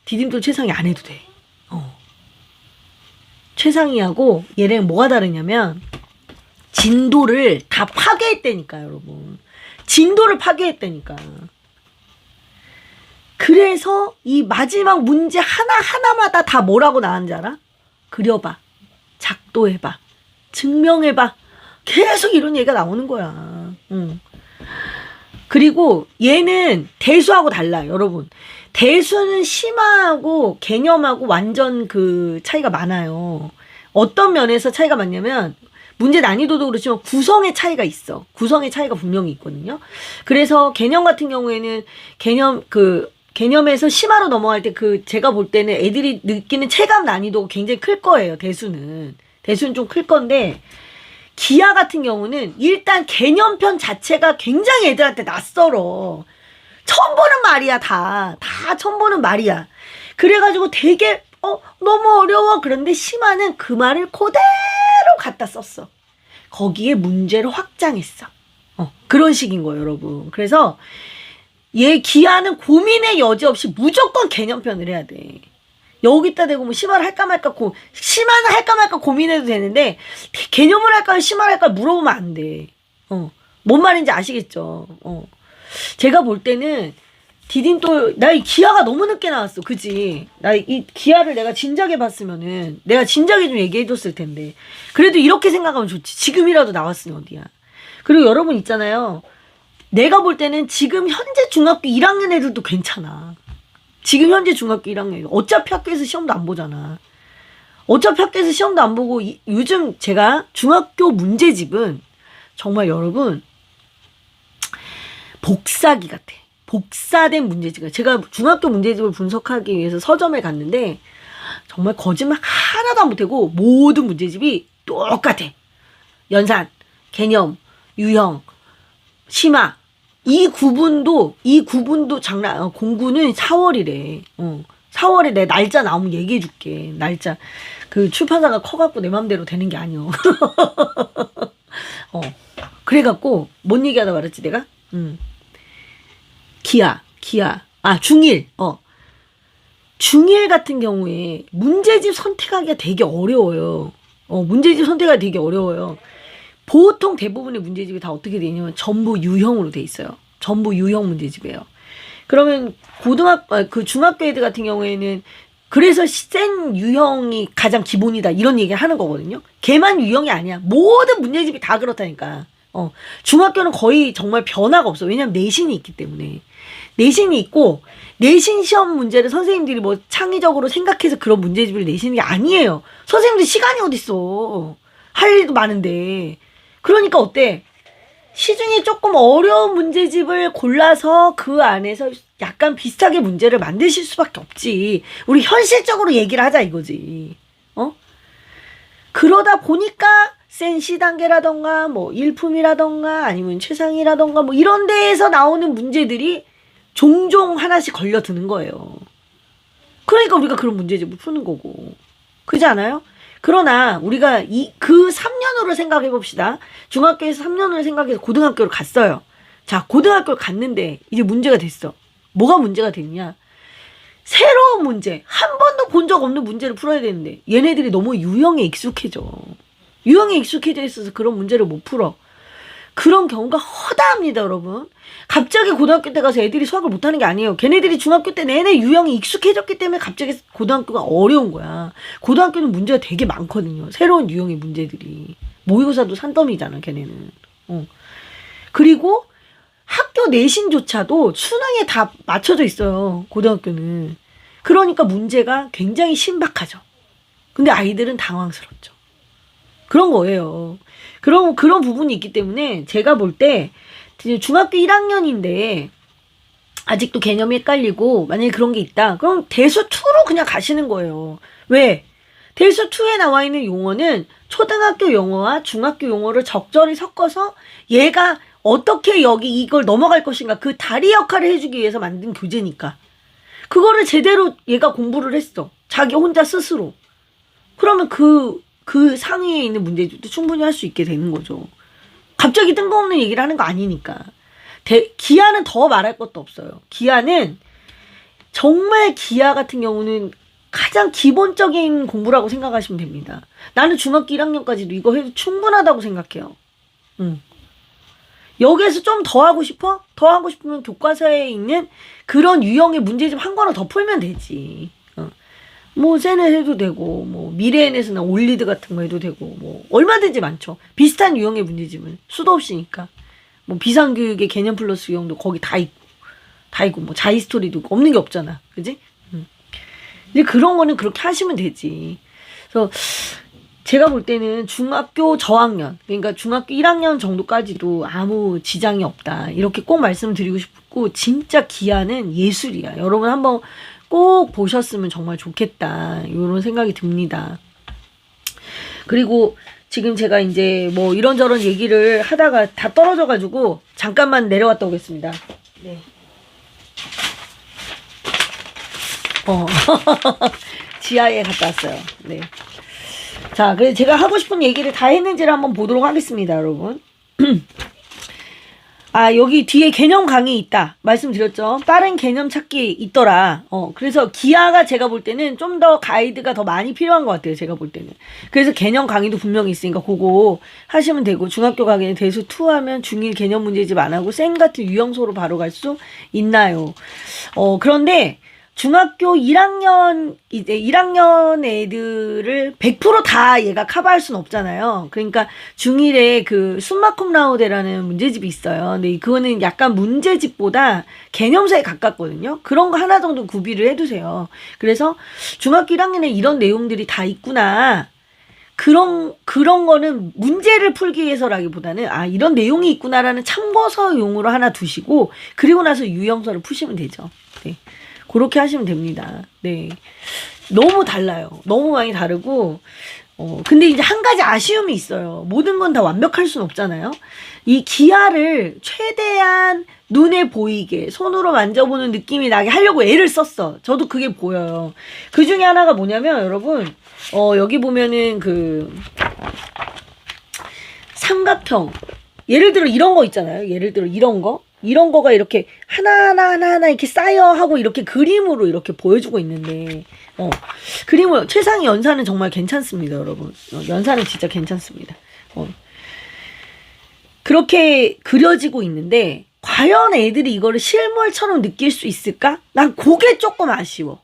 디딤돌 최상위 안 해도 돼. 최상위하고 얘랑 뭐가 다르냐면 진도를 다 파괴했다니까 여러분. 진도를 파괴했다니까. 그래서 이 마지막 문제 하나하나마다 다 뭐라고 나왔는지 알아? 그려봐. 작도해봐. 증명해봐. 계속 이런 얘기가 나오는 거야. 그리고 얘는 대수하고 달라 여러분. 대수는 심화하고 개념하고 완전 그 차이가 많아요. 어떤 면에서 차이가 많냐면 문제 난이도도 그렇지만 구성의 차이가 있어. 구성의 차이가 분명히 있거든요. 그래서 개념 같은 경우에는 개념에서 심화로 넘어갈 때 제가 볼 때는 애들이 느끼는 체감 난이도가 굉장히 클 거예요. 대수는 좀 클 건데 기하 같은 경우는 일단 개념편 자체가 굉장히 애들한테 낯설어. 처음 보는 말이야, 다 처음 보는 말이야. 그래가지고 되게, 너무 어려워. 그런데 심화는 그 말을 그대로 갖다 썼어. 거기에 문제를 확장했어. 그런 식인 거예요, 여러분. 그래서 얘 기하는 고민의 여지 없이 무조건 개념편을 해야 돼. 여기다 대고 뭐 심화를 할까 말까 심화는 할까 말까 고민해도 되는데 개념을 할까 심화를 할까 물어보면 안 돼. 뭔 말인지 아시겠죠? 제가 볼 때는 디딤돌 나 이 기하가 너무 늦게 나왔어. 그지? 나 이 기하를 내가 진작에 봤으면은 내가 진작에 좀 얘기해줬을 텐데. 그래도 이렇게 생각하면 좋지. 지금이라도 나왔으니 어디야. 그리고 여러분 있잖아요. 내가 볼 때는 지금 현재 중학교 1학년 애들도 괜찮아. 지금 현재 중학교 1학년 어차피 학교에서 시험도 안 보잖아. 어차피 학교에서 시험도 안 보고 요즘 제가 중학교 문제집은 정말 여러분 복사기 같아. 복사된 문제집이야. 제가 중학교 문제집을 분석하기 위해서 서점에 갔는데 정말 거짓말 하나도 안 못하고 모든 문제집이 똑같아. 연산, 개념, 유형, 심화. 이 구분도 장난. 공구는 4월이래. 4월에 내 날짜 나오면 얘기해줄게. 날짜. 그 출판사가 커갖고 내 맘대로 되는 게 아니여. 그래갖고 뭔 얘기하다 말았지 내가? 기하. 중1. 중1 같은 경우에 문제집 선택하기가 되게 어려워요. 문제집 선택하기가 되게 어려워요. 보통 대부분의 문제집이 다 어떻게 되냐면 전부 유형으로 돼 있어요. 전부 유형 문제집이에요. 그러면 중학교 애들 같은 경우에는 그래서 센 유형이 가장 기본이다 이런 얘기를 하는 거거든요. 걔만 유형이 아니야. 모든 문제집이 다 그렇다니까. 중학교는 거의 정말 변화가 없어. 왜냐면 내신이 있기 때문에. 내신이 있고 내신 시험 문제를 선생님들이 뭐 창의적으로 생각해서 그런 문제집을 내시는 게 아니에요. 선생님들 시간이 어딨어. 할 일도 많은데. 그러니까 어때? 시중에 조금 어려운 문제집을 골라서 그 안에서 약간 비슷하게 문제를 만드실 수밖에 없지. 우리 현실적으로 얘기를 하자 이거지. 그러다 보니까 센 C단계라던가 뭐 일품이라던가 아니면 최상이라던가 뭐 이런 데에서 나오는 문제들이 종종 하나씩 걸려드는 거예요. 그러니까 우리가 그런 문제집을 푸는 거고. 그렇지 않아요? 그러나 우리가 그 3년으로 생각해 봅시다. 중학교에서 3년으로 생각해서 고등학교를 갔어요. 자, 고등학교를 갔는데 이제 문제가 됐어. 뭐가 문제가 됐냐? 새로운 문제, 한 번도 본 적 없는 문제를 풀어야 되는데 얘네들이 너무 유형에 익숙해져. 유형에 익숙해져 있어서 그런 문제를 못 풀어. 그런 경우가 허다합니다, 여러분. 갑자기 고등학교 때 가서 애들이 수학을 못하는 게 아니에요. 걔네들이 중학교 때 내내 유형이 익숙해졌기 때문에 갑자기 고등학교가 어려운 거야. 고등학교는 문제가 되게 많거든요. 새로운 유형의 문제들이. 모의고사도 산더미잖아, 걔네는. 그리고 학교 내신조차도 수능에 다 맞춰져 있어요, 고등학교는. 그러니까 문제가 굉장히 신박하죠. 근데 아이들은 당황스럽죠. 그런 거예요. 그런 부분이 있기 때문에 제가 볼 때 중학교 1학년인데 아직도 개념이 헷갈리고 만약에 그런 게 있다. 그럼 대수2로 그냥 가시는 거예요. 왜? 대수2에 나와 있는 용어는 초등학교 용어와 중학교 용어를 적절히 섞어서 얘가 어떻게 여기 이걸 넘어갈 것인가 그 다리 역할을 해주기 위해서 만든 교재니까. 그거를 제대로 얘가 공부를 했어. 자기 혼자 스스로. 그러면 그 상위에 있는 문제도 충분히 할 수 있게 되는 거죠. 갑자기 뜬금없는 얘기를 하는 거 아니니까. 기아는 더 말할 것도 없어요. 기아는 정말 기아 같은 경우는 가장 기본적인 공부라고 생각하시면 됩니다. 나는 중학교 1학년까지도 이거 해도 충분하다고 생각해요. 여기에서 좀 더 하고 싶어? 더 하고 싶으면 교과서에 있는 그런 유형의 문제집 한 거나 더 풀면 되지. 뭐 세넷 해도 되고 뭐 미래엔에서나 올리드 같은 거 해도 되고 뭐 얼마든지 많죠. 비슷한 유형의 문제집은 수도 없이니까. 뭐 비상교육의 개념 플러스 유형도 거기 다 있고 뭐 자이스토리도 있고 없는 게 없잖아. 그지? 이제 그런 거는 그렇게 하시면 되지. 그래서 제가 볼 때는 중학교 저학년, 그러니까 중학교 1학년 정도까지도 아무 지장이 없다. 이렇게 꼭 말씀드리고 싶고, 진짜 기아는 예술이야. 여러분 한번 꼭 보셨으면 정말 좋겠다. 이런 생각이 듭니다. 그리고 지금 제가 이제 뭐 이런저런 얘기를 하다가 다 떨어져가지고 잠깐만 내려왔다 오겠습니다. 네. 지하에 갔다 왔어요. 네. 자, 그래서 제가 하고 싶은 얘기를 다 했는지를 한번 보도록 하겠습니다, 여러분. 아, 여기 뒤에 개념 강의 있다. 말씀드렸죠. 빠른 개념 찾기 있더라. 그래서 기아가 제가 볼 때는 좀 더 가이드가 더 많이 필요한 것 같아요, 제가 볼 때는. 그래서 개념 강의도 분명히 있으니까 그거 하시면 되고, 중학교 강의는 대수2 하면 중1 개념 문제집 안 하고 쌤 같은 유형소로 바로 갈 수 있나요? 그런데 중학교 1학년, 이제 1학년 애들을 100% 얘가 커버할 수는 없잖아요. 그러니까 중1에 그 숨마쿰 라우데라는 문제집이 있어요. 근데 그거는 약간 문제집보다 개념서에 가깝거든요. 그런 거 하나 정도 구비를 해두세요. 그래서 중학교 1학년에 이런 내용들이 다 있구나. 그런 거는 문제를 풀기 위해서라기보다는 이런 내용이 있구나라는 참고서용으로 하나 두시고, 그리고 나서 유형서를 푸시면 되죠. 네. 그렇게 하시면 됩니다. 네. 너무 달라요. 너무 많이 다르고, 근데 이제 한 가지 아쉬움이 있어요. 모든 건 다 완벽할 순 없잖아요. 이 기아를 최대한 눈에 보이게, 손으로 만져보는 느낌이 나게 하려고 애를 썼어. 저도 그게 보여요. 그 중에 하나가 뭐냐면, 여러분, 여기 보면은 삼각형. 예를 들어 이런 거 있잖아요. 예를 들어 이런 거가 이렇게 하나하나 이렇게 쌓여 하고 이렇게 그림으로 이렇게 보여주고 있는데, 그림을, 최상위 연산은 정말 괜찮습니다, 여러분. 연산은 진짜 괜찮습니다. 그렇게 그려지고 있는데, 과연 애들이 이거를 실물처럼 느낄 수 있을까? 난 그게 조금 아쉬워.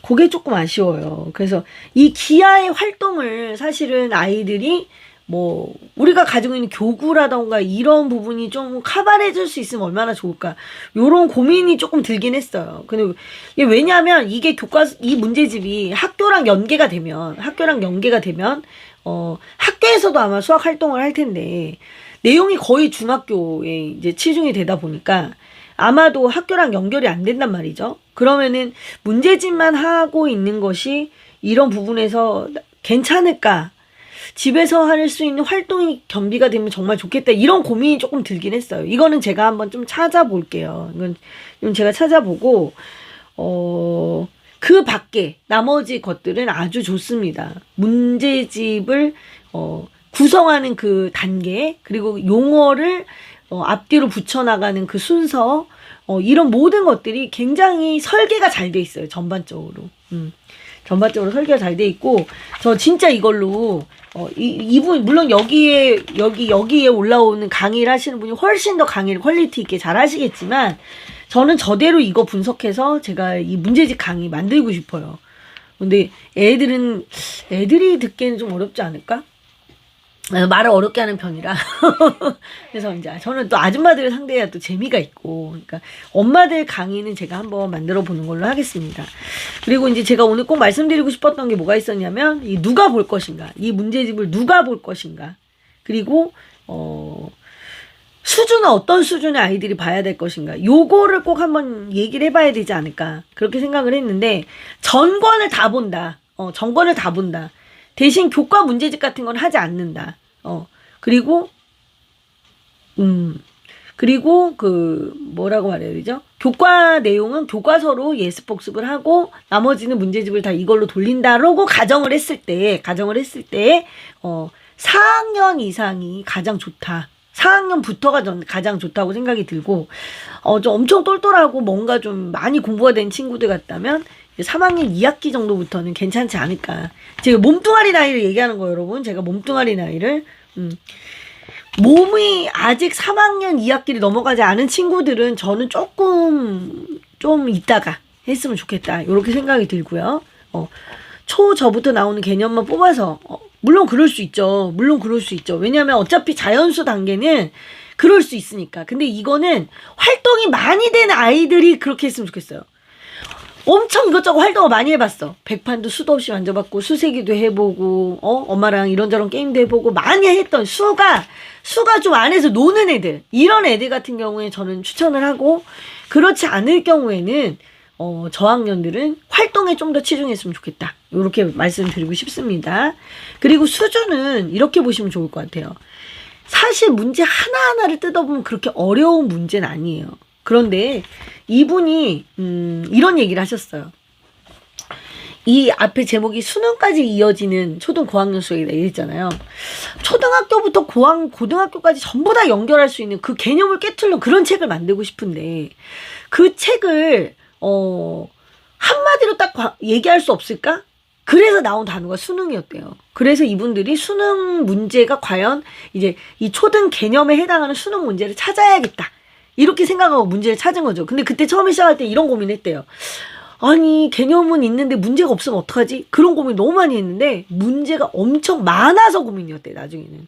그게 조금 아쉬워요. 그래서 이 기아의 활동을 사실은 아이들이 뭐 우리가 가지고 있는 교구라던가 이런 부분이 좀 커버해 줄 수 있으면 얼마나 좋을까, 요런 고민이 조금 들긴 했어요. 근데 왜냐하면 이게 이 문제집이 학교랑 연계가 되면 학교에서도 아마 수학 활동을 할 텐데, 내용이 거의 중학교에 이제 치중이 되다 보니까 아마도 학교랑 연결이 안 된단 말이죠. 그러면은 문제집만 하고 있는 것이 이런 부분에서 괜찮을까? 집에서 할 수 있는 활동이 겸비가 되면 정말 좋겠다. 이런 고민이 조금 들긴 했어요. 이거는 제가 한번 좀 찾아볼게요. 이건 제가 찾아보고, 그 밖에 나머지 것들은 아주 좋습니다. 문제집을, 구성하는 그 단계, 그리고 용어를 앞뒤로 붙여나가는 그 순서, 이런 모든 것들이 굉장히 설계가 잘 돼 있어요. 전반적으로. 전반적으로 설계가 잘 돼 있고, 저 진짜 이걸로, 이분, 물론 여기에 올라오는 강의를 하시는 분이 훨씬 더 강의를 퀄리티 있게 잘 하시겠지만, 저는 저대로 이거 분석해서 제가 이 문제집 강의 만들고 싶어요. 근데 애들이 듣기에는 좀 어렵지 않을까? 말을 어렵게 하는 편이라. 그래서 이제 저는 또 아줌마들을 상대해야 또 재미가 있고, 그러니까 엄마들 강의는 제가 한번 만들어 보는 걸로 하겠습니다. 그리고 이제 제가 오늘 꼭 말씀드리고 싶었던 게 뭐가 있었냐면, 이 누가 볼 것인가, 이 문제집을 누가 볼 것인가, 그리고 수준은 어떤 수준의 아이들이 봐야 될 것인가, 요거를 꼭 한번 얘기를 해봐야 되지 않을까, 그렇게 생각을 했는데, 전권을 다 본다. 전권을 다 본다. 대신 교과 문제집 같은 건 하지 않는다. 그리고 뭐라고 말해야 되죠? 교과 내용은 교과서로 예습 복습을 하고, 나머지는 문제집을 다 이걸로 돌린다라고 가정을 했을 때, 4학년 이상이 가장 좋다. 4학년부터가 가장 좋다고 생각이 들고, 좀 엄청 똘똘하고 뭔가 좀 많이 공부가 된 친구들 같다면, 3학년 2학기 정도부터는 괜찮지 않을까. 제가 몸뚱아리 나이를 얘기하는 거예요, 여러분. 제가 몸뚱아리 나이를. 몸이 아직 3학년 2학기를 넘어가지 않은 친구들은 저는 좀 이따가 했으면 좋겠다. 이렇게 생각이 들고요. 저부터 나오는 개념만 뽑아서, 물론 그럴 수 있죠. 왜냐하면 어차피 자연수 단계는 그럴 수 있으니까. 근데 이거는 활동이 많이 되는 아이들이 그렇게 했으면 좋겠어요. 엄청 이것저것 활동을 많이 해봤어. 백판도 수도 없이 만져봤고, 수세기도 해보고, 엄마랑 이런저런 게임도 해보고, 많이 했던 수가 좀 안에서 노는 애들, 이런 애들 같은 경우에 저는 추천을 하고, 그렇지 않을 경우에는 저학년들은 활동에 좀 더 치중했으면 좋겠다. 이렇게 말씀드리고 싶습니다. 그리고 수준은 이렇게 보시면 좋을 것 같아요. 사실 문제 하나하나를 뜯어보면 그렇게 어려운 문제는 아니에요. 그런데 이분이 이런 얘기를 하셨어요. 이 앞에 제목이 수능까지 이어지는 초등 고학년 수학이다 이랬잖아요. 초등학교부터 고등학교까지 전부 다 연결할 수 있는 그 개념을 깨트리는 그런 책을 만들고 싶은데, 그 책을 한마디로 딱 얘기할 수 없을까? 그래서 나온 단어가 수능이었대요. 그래서 이분들이 수능 문제가 과연 이제 이 초등 개념에 해당하는 수능 문제를 찾아야겠다, 이렇게 생각하고 문제를 찾은 거죠. 근데 그때 처음에 시작할 때 이런 고민했대요. 아니, 개념은 있는데 문제가 없으면 어떡하지? 그런 고민 너무 많이 했는데 문제가 엄청 많아서 고민이었대, 나중에는.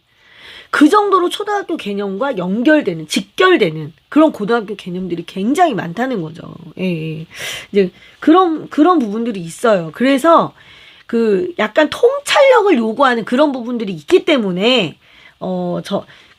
그 정도로 초등학교 개념과 연결되는, 직결되는 그런 고등학교 개념들이 굉장히 많다는 거죠. 예. 이제 그런 부분들이 있어요. 그래서 약간 통찰력을 요구하는 그런 부분들이 있기 때문에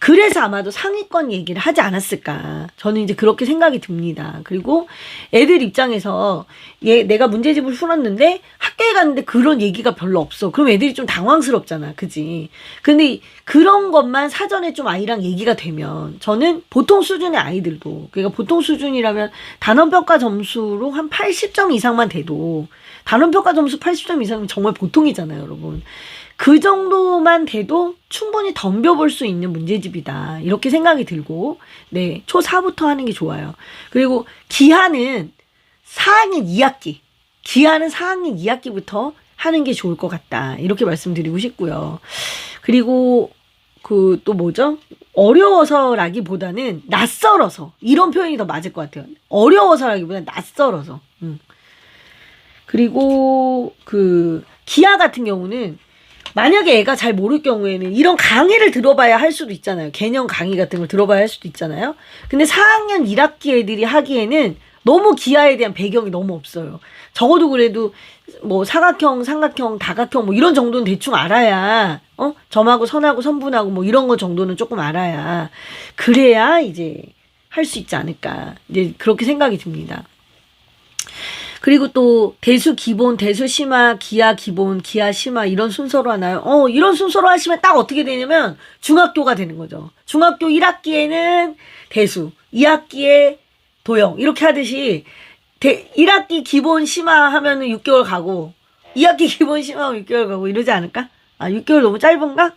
그래서 아마도 상위권 얘기를 하지 않았을까. 저는 이제 그렇게 생각이 듭니다. 그리고 애들 입장에서 내가 문제집을 풀었는데 학교에 갔는데 그런 얘기가 별로 없어. 그럼 애들이 좀 당황스럽잖아. 그지? 근데 그런 것만 사전에 좀 아이랑 얘기가 되면, 저는 보통 수준의 아이들도, 그러니까 보통 수준이라면 단원평가 점수로 한 80점 이상만 돼도, 단원평가 점수 80점 이상이면 정말 보통이잖아요, 여러분. 그 정도만 돼도 충분히 덤벼볼 수 있는 문제집이다, 이렇게 생각이 들고, 네, 초4부터 하는 게 좋아요. 그리고 기하는 4학년 2학기부터 하는 게 좋을 것 같다, 이렇게 말씀드리고 싶고요. 그리고 또 뭐죠? 어려워서라기보다는 낯설어서, 이런 표현이 더 맞을 것 같아요. 어려워서라기보다는 낯설어서. 그리고 기하 같은 경우는 만약에 애가 잘 모를 경우에는 이런 강의를 들어봐야 할 수도 있잖아요. 개념 강의 같은 걸 들어봐야 할 수도 있잖아요. 근데 4학년 1학기 애들이 하기에는 너무 기하에 대한 배경이 너무 없어요. 적어도 그래도 뭐 사각형, 삼각형, 다각형 뭐 이런 정도는 대충 알아야, 점하고 선하고 선분하고 뭐 이런 거 정도는 조금 알아야, 그래야 이제 할 수 있지 않을까, 이제 그렇게 생각이 듭니다. 그리고 또 대수 기본, 대수 심화, 기하 기본, 기하 심화 이런 순서로 하나요? 이런 순서로 하시면 딱 어떻게 되냐면 중학교가 되는 거죠. 중학교 1학기에는 대수, 2학기에 도형, 이렇게 하듯이 1학기 기본 심화 하면은 6개월 가고, 2학기 기본 심화하면 6개월 가고 이러지 않을까? 6개월 너무 짧은가?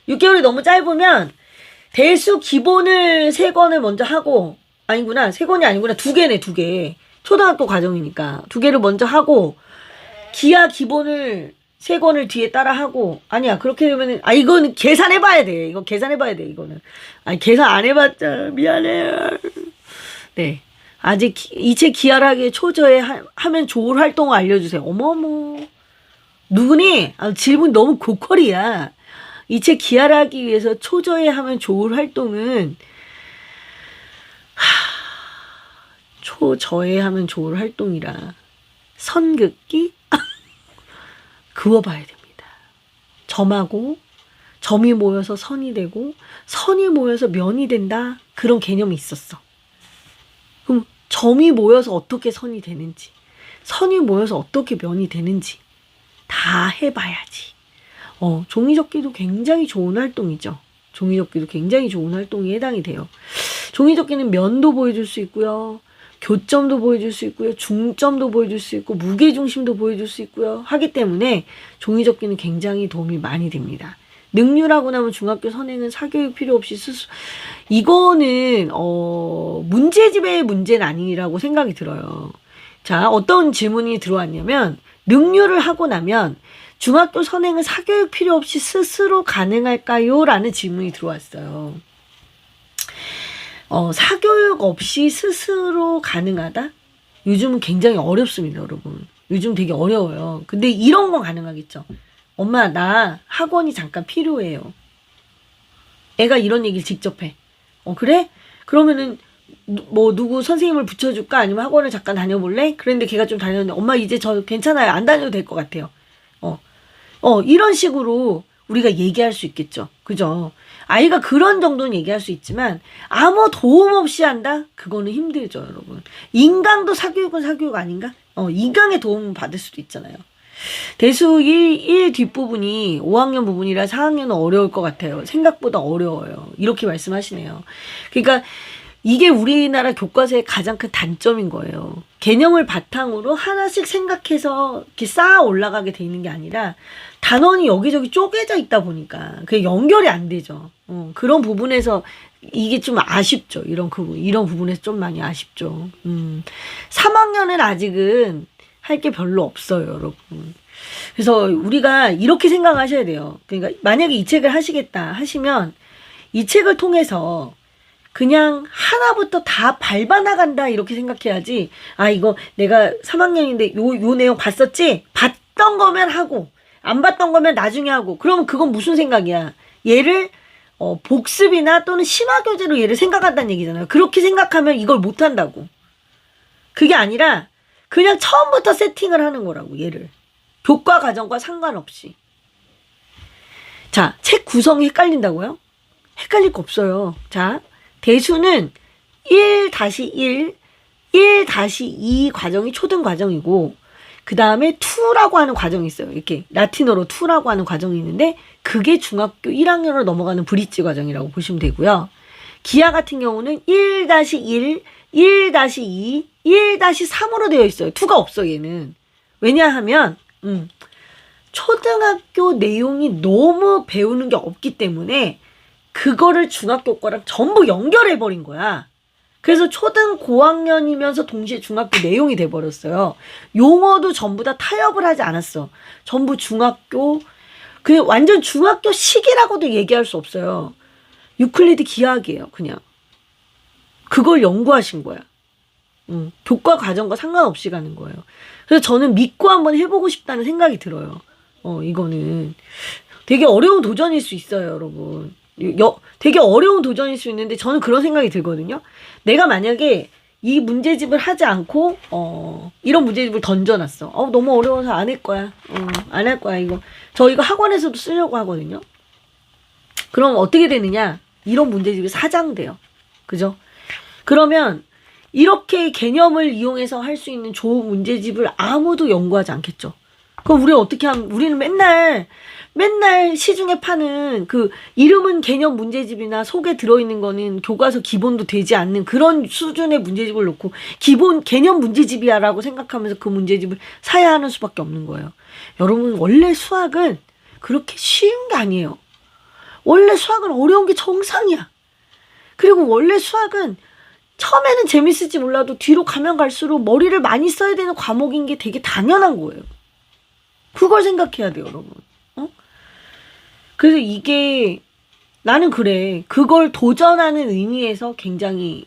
6개월이 너무 짧으면 대수 기본을 3권을 먼저 하고, 아니구나, 3권이 아니구나, 2개네, 2개. 초등학교 과정이니까 2개를 먼저 하고, 기하 기본을 3권을 뒤에 따라 하고, 아니야, 그렇게 되면은, 이거는 계산해봐야 돼. 이거 계산해봐야 돼, 이거는. 계산 안 해봤자, 미안해. 네. 아직 이체 기하학의 초저에 하면 좋을 활동을 알려주세요. 어머머. 누구니? 질문 너무 고퀄이야. 이체 기하하기 위해서 초저에 하면 좋을 활동은 초저에 하면 좋을 활동이라 선긋기 그어봐야 됩니다. 점하고 점이 모여서 선이 되고 선이 모여서 면이 된다. 그런 개념이 있었어. 그럼 점이 모여서 어떻게 선이 되는지 선이 모여서 어떻게 면이 되는지 다 해봐야지. 종이접기도 굉장히 좋은 활동이죠. 종이접기도 굉장히 좋은 활동에 해당이 돼요. 종이접기는 면도 보여줄 수 있고요. 교점도 보여줄 수 있고요. 중점도 보여줄 수 있고 무게중심도 보여줄 수 있고요. 하기 때문에 종이접기는 굉장히 도움이 많이 됩니다. 능률하고 나면 중학교 선행은 사교육 필요 없이 이거는 문제집의 문제는 아니라고 생각이 들어요. 자, 어떤 질문이 들어왔냐면 능률을 하고 나면 중학교 선행은 사교육 필요 없이 스스로 가능할까요? 라는 질문이 들어왔어요. 사교육 없이 스스로 가능하다? 요즘은 굉장히 어렵습니다, 여러분. 요즘 되게 어려워요. 근데 이런 건 가능하겠죠. 엄마, 나 학원이 잠깐 필요해요. 애가 이런 얘기를 직접 해. 그래? 그러면은 누구 선생님을 붙여줄까? 아니면 학원을 잠깐 다녀볼래? 그런데 걔가 좀 다녔는데 엄마 이제 저 괜찮아요. 안 다녀도 될 것 같아요. 이런 식으로 우리가 얘기할 수 있겠죠. 그죠? 아이가 그런 정도는 얘기할 수 있지만 아무 도움 없이 한다? 그거는 힘들죠, 여러분. 인강도 사교육은 사교육 아닌가? 인강의 도움을 받을 수도 있잖아요. 대수 1 뒷부분이 5학년 부분이라 4학년은 어려울 것 같아요. 생각보다 어려워요. 이렇게 말씀하시네요. 그러니까 이게 우리나라 교과서의 가장 큰 단점인 거예요. 개념을 바탕으로 하나씩 생각해서 이렇게 쌓아 올라가게 돼 있는 게 아니라 단원이 여기저기 쪼개져 있다 보니까 그게 연결이 안 되죠. 그런 부분에서 이게 좀 아쉽죠. 이런 부분에서 좀 많이 아쉽죠. 3학년은 아직은 할 게 별로 없어요, 여러분. 그래서 우리가 이렇게 생각하셔야 돼요. 그러니까 만약에 이 책을 하시겠다 하시면 이 책을 통해서 그냥 하나부터 다 밟아나간다 이렇게 생각해야지. 이거 내가 3학년인데 요 내용 봤었지? 봤던 거면 하고 안 봤던 거면 나중에 하고. 그러면 그건 무슨 생각이야? 얘를 복습이나 또는 심화교재로 얘를 생각한다는 얘기잖아요. 그렇게 생각하면 이걸 못한다고. 그게 아니라 그냥 처음부터 세팅을 하는 거라고, 얘를. 교과 과정과 상관없이. 자, 책 구성이 헷갈린다고요? 헷갈릴 거 없어요. 자, 대수는 1-1, 1-2 과정이 초등 과정이고 그 다음에 2라고 하는 과정이 있어요. 이렇게 라틴어로 2라고 하는 과정이 있는데 그게 중학교 1학년으로 넘어가는 브릿지 과정이라고 보시면 되고요. 기하 같은 경우는 1-1, 1-2, 1-3으로 되어 있어요. 2가 없어, 얘는. 왜냐하면 초등학교 내용이 너무 배우는 게 없기 때문에 그거를 중학교 거랑 전부 연결해버린 거야. 그래서 초등 고학년이면서 동시에 중학교 내용이 돼버렸어요. 용어도 전부 다 타협을 하지 않았어. 전부 중학교, 그냥 완전 중학교식이라고도 얘기할 수 없어요. 유클리드 기하학이에요, 그냥. 그걸 연구하신 거야. 교과 과정과 상관없이 가는 거예요. 그래서 저는 믿고 한번 해보고 싶다는 생각이 들어요. 이거는 되게 어려운 도전일 수 있어요, 여러분. 되게 어려운 도전일 수 있는데 저는 그런 생각이 들거든요. 내가 만약에 이 문제집을 하지 않고 이런 문제집을 던져놨어. 너무 어려워서 안 할 거야. 안 할 거야, 이거. 저 이거 학원에서도 쓰려고 하거든요. 그럼 어떻게 되느냐? 이런 문제집이 사장돼요. 그죠? 그러면 이렇게 개념을 이용해서 할 수 있는 좋은 문제집을 아무도 연구하지 않겠죠. 그럼 우리는 어떻게 하면, 우리는 맨날 시중에 파는 그 이름은 개념 문제집이나 속에 들어있는 거는 교과서 기본도 되지 않는 그런 수준의 문제집을 놓고 기본 개념 문제집이야 라고 생각하면서 그 문제집을 사야 하는 수밖에 없는 거예요. 여러분, 원래 수학은 그렇게 쉬운 게 아니에요. 원래 수학은 어려운 게 정상이야. 그리고 원래 수학은 처음에는 재밌을지 몰라도 뒤로 가면 갈수록 머리를 많이 써야 되는 과목인 게 되게 당연한 거예요. 그걸 생각해야 돼요, 여러분. 그래서 이게 나는 그래. 그걸 도전하는 의미에서 굉장히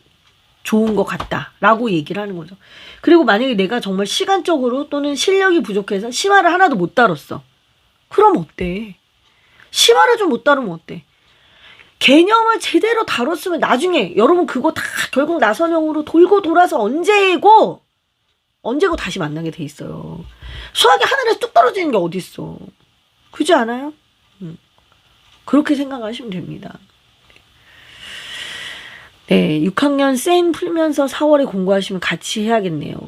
좋은 것 같다라고 얘기를 하는 거죠. 그리고 만약에 내가 정말 시간적으로 또는 실력이 부족해서 심화를 하나도 못 다뤘어. 그럼 어때? 심화를 좀 못 다루면 어때? 개념을 제대로 다뤘으면 나중에 여러분 그거 다 결국 나선형으로 돌고 돌아서 언제고 다시 만나게 돼 있어요. 수학이 하늘에서 뚝 떨어지는 게 어딨어. 그렇지 않아요? 그렇게 생각하시면 됩니다. 네, 6학년 쌤 풀면서 4월에 공부하시면 같이 해야겠네요.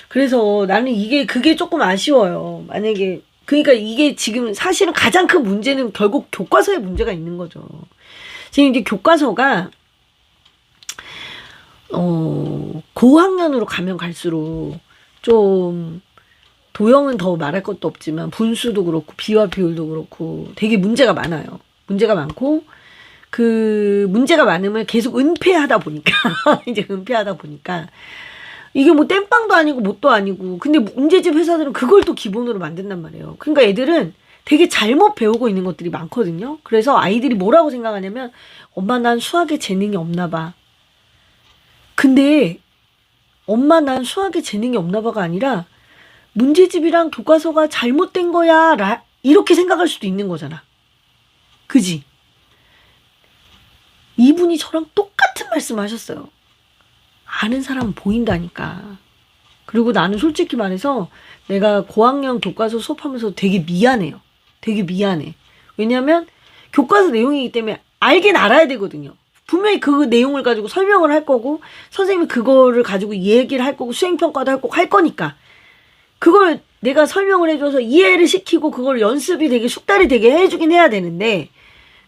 그래서 나는 그게 조금 아쉬워요. 만약에, 그러니까 이게 지금 사실은 가장 큰 문제는 결국 교과서에 문제가 있는 거죠. 지금 이제 교과서가, 고학년으로 가면 갈수록 좀, 도형은 더 말할 것도 없지만, 분수도 그렇고, 비와 비율도 그렇고, 되게 문제가 많아요. 문제가 많고, 그 문제가 많으면 계속 은폐하다 보니까 이게 뭐 땜빵도 아니고 뭣도 아니고 근데 문제집 회사들은 그걸 또 기본으로 만든단 말이에요. 그러니까 애들은 되게 잘못 배우고 있는 것들이 많거든요. 그래서 아이들이 뭐라고 생각하냐면 엄마 난 수학에 재능이 없나 봐. 근데 엄마 난 수학에 재능이 없나 봐가 아니라 문제집이랑 교과서가 잘못된 거야 이렇게 생각할 수도 있는 거잖아. 그지? 이분이 저랑 똑같은 말씀 하셨어요. 아는 사람은 보인다니까. 그리고 나는 솔직히 말해서 내가 고학년 교과서 수업하면서 되게 미안해요. 되게 미안해. 왜냐면 교과서 내용이기 때문에 알긴 알아야 되거든요. 분명히 그 내용을 가지고 설명을 할 거고 선생님이 그거를 가지고 얘기를 할 거고 수행평가도 할 거고 할 거니까 그걸 내가 설명을 해줘서 이해를 시키고 그걸 연습이 되게 숙달이 되게 해주긴 해야 되는데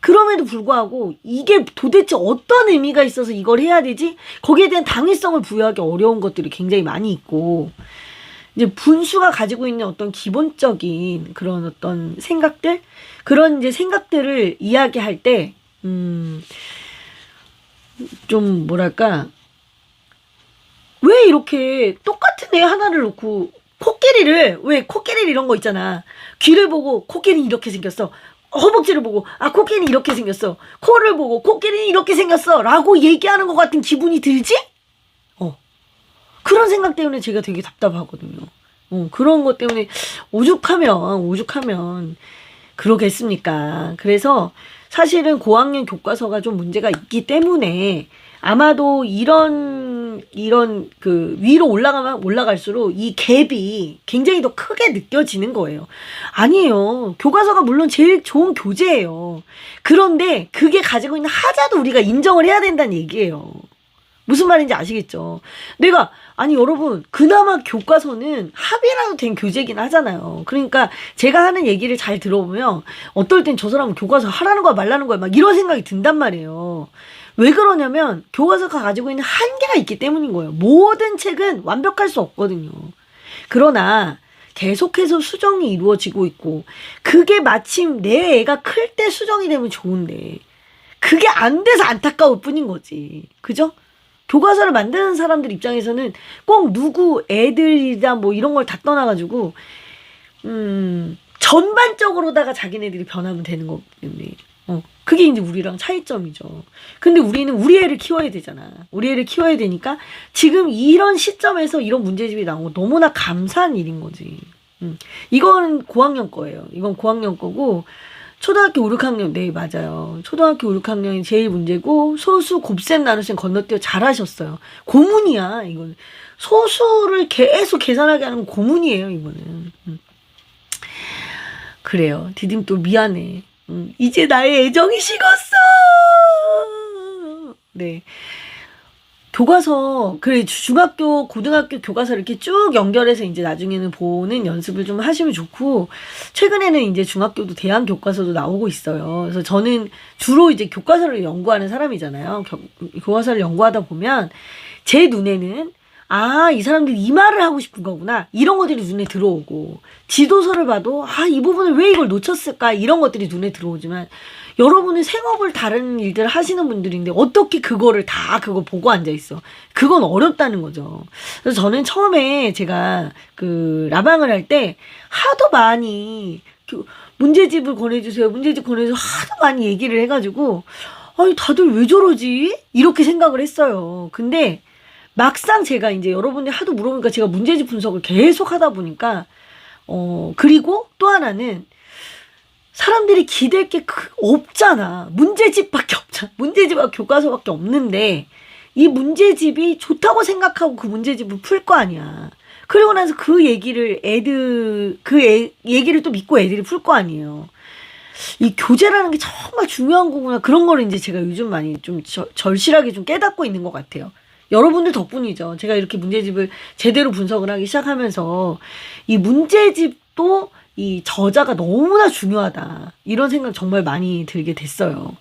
그럼에도 불구하고 이게 도대체 어떤 의미가 있어서 이걸 해야 되지? 거기에 대한 당위성을 부여하기 어려운 것들이 굉장히 많이 있고 이제 분수가 가지고 있는 어떤 기본적인 그런 어떤 생각들 그런 이제 생각들을 이야기할 때 좀 뭐랄까 왜 이렇게 똑같은 애 하나를 놓고 코끼리를 이런 거 있잖아. 귀를 보고 코끼리는 이렇게 생겼어. 허벅지를 보고 코끼리는 이렇게 생겼어. 코를 보고 코끼리는 이렇게 생겼어 라고 얘기하는 것 같은 기분이 들지? 그런 생각 때문에 제가 되게 답답하거든요. 그런 것 때문에 오죽하면 그러겠습니까? 그래서 사실은 고학년 교과서가 좀 문제가 있기 때문에 아마도 이런 그 위로 올라가면 올라갈수록 이 갭이 굉장히 더 크게 느껴지는 거예요. 아니에요. 교과서가 물론 제일 좋은 교재예요. 그런데 그게 가지고 있는 하자도 우리가 인정을 해야 된다는 얘기예요. 무슨 말인지 아시겠죠? 여러분, 그나마 교과서는 합의라도 된 교재긴 하잖아요. 그러니까 제가 하는 얘기를 잘 들어보면 어떨 땐 저 사람은 교과서 하라는 거야 말라는 거야 막 이런 생각이 든단 말이에요. 왜 그러냐면 교과서가 가지고 있는 한계가 있기 때문인 거예요. 모든 책은 완벽할 수 없거든요. 그러나 계속해서 수정이 이루어지고 있고 그게 마침 내 애가 클 때 수정이 되면 좋은데 그게 안 돼서 안타까울 뿐인 거지. 그죠? 교과서를 만드는 사람들 입장에서는 꼭 누구 애들이다 뭐 이런 걸 다 떠나가지고 전반적으로다가 자기네들이 변하면 되는 거기 때문에 그게 이제 우리랑 차이점이죠. 근데 우리는 우리 애를 키워야 되잖아. 우리 애를 키워야 되니까 지금 이런 시점에서 이런 문제집이 나온 거 너무나 감사한 일인 거지. 이건 고학년 거예요. 이건 고학년 거고 초등학교 5, 6학년 네 맞아요. 초등학교 5, 6학년이 제일 문제고 소수 곱셈 나눗셈 건너뛰어 잘하셨어요. 고문이야 이건. 소수를 계속 계산하게 하는 고문이에요 이거는. 그래요. 디딤돌 미안해. 이제 나의 애정이 식었어. 네. 교과서, 그래, 중학교, 고등학교 교과서 이렇게 쭉 연결해서 이제 나중에는 보는 연습을 좀 하시면 좋고, 최근에는 이제 중학교도 대안 교과서도 나오고 있어요. 그래서 저는 주로 이제 교과서를 연구하는 사람이잖아요. 교과서를 연구하다 보면, 제 눈에는, 아, 이 사람들이 이 말을 하고 싶은 거구나. 이런 것들이 눈에 들어오고, 지도서를 봐도, 아, 이 부분을 왜 이걸 놓쳤을까? 이런 것들이 눈에 들어오지만, 여러분은 생업을 다른 일들을 하시는 분들인데, 어떻게 그거를 다 그거 보고 앉아있어? 그건 어렵다는 거죠. 그래서 저는 처음에 제가 그 라방을 할 때, 하도 많이, 문제집을 권해주세요. 문제집 권해주세요. 하도 많이 얘기를 해가지고, 아니, 다들 왜 저러지? 이렇게 생각을 했어요. 근데, 막상 제가 이제 여러분들이 하도 물어보니까 제가 문제집 분석을 계속 하다 보니까, 그리고 또 하나는 사람들이 기댈 게 없잖아. 문제집밖에 없잖아. 문제집하고 교과서밖에 없는데, 이 문제집이 좋다고 생각하고 그 문제집을 풀 거 아니야. 그리고 나서 그 얘기를 얘기를 또 믿고 애들이 풀 거 아니에요. 이 교재라는 게 정말 중요한 거구나. 그런 거를 이제 제가 요즘 많이 좀 절실하게 좀 깨닫고 있는 것 같아요. 여러분들 덕분이죠. 제가 이렇게 문제집을 제대로 분석을 하기 시작하면서 이 문제집도 이 저자가 너무나 중요하다. 이런 생각 정말 많이 들게 됐어요.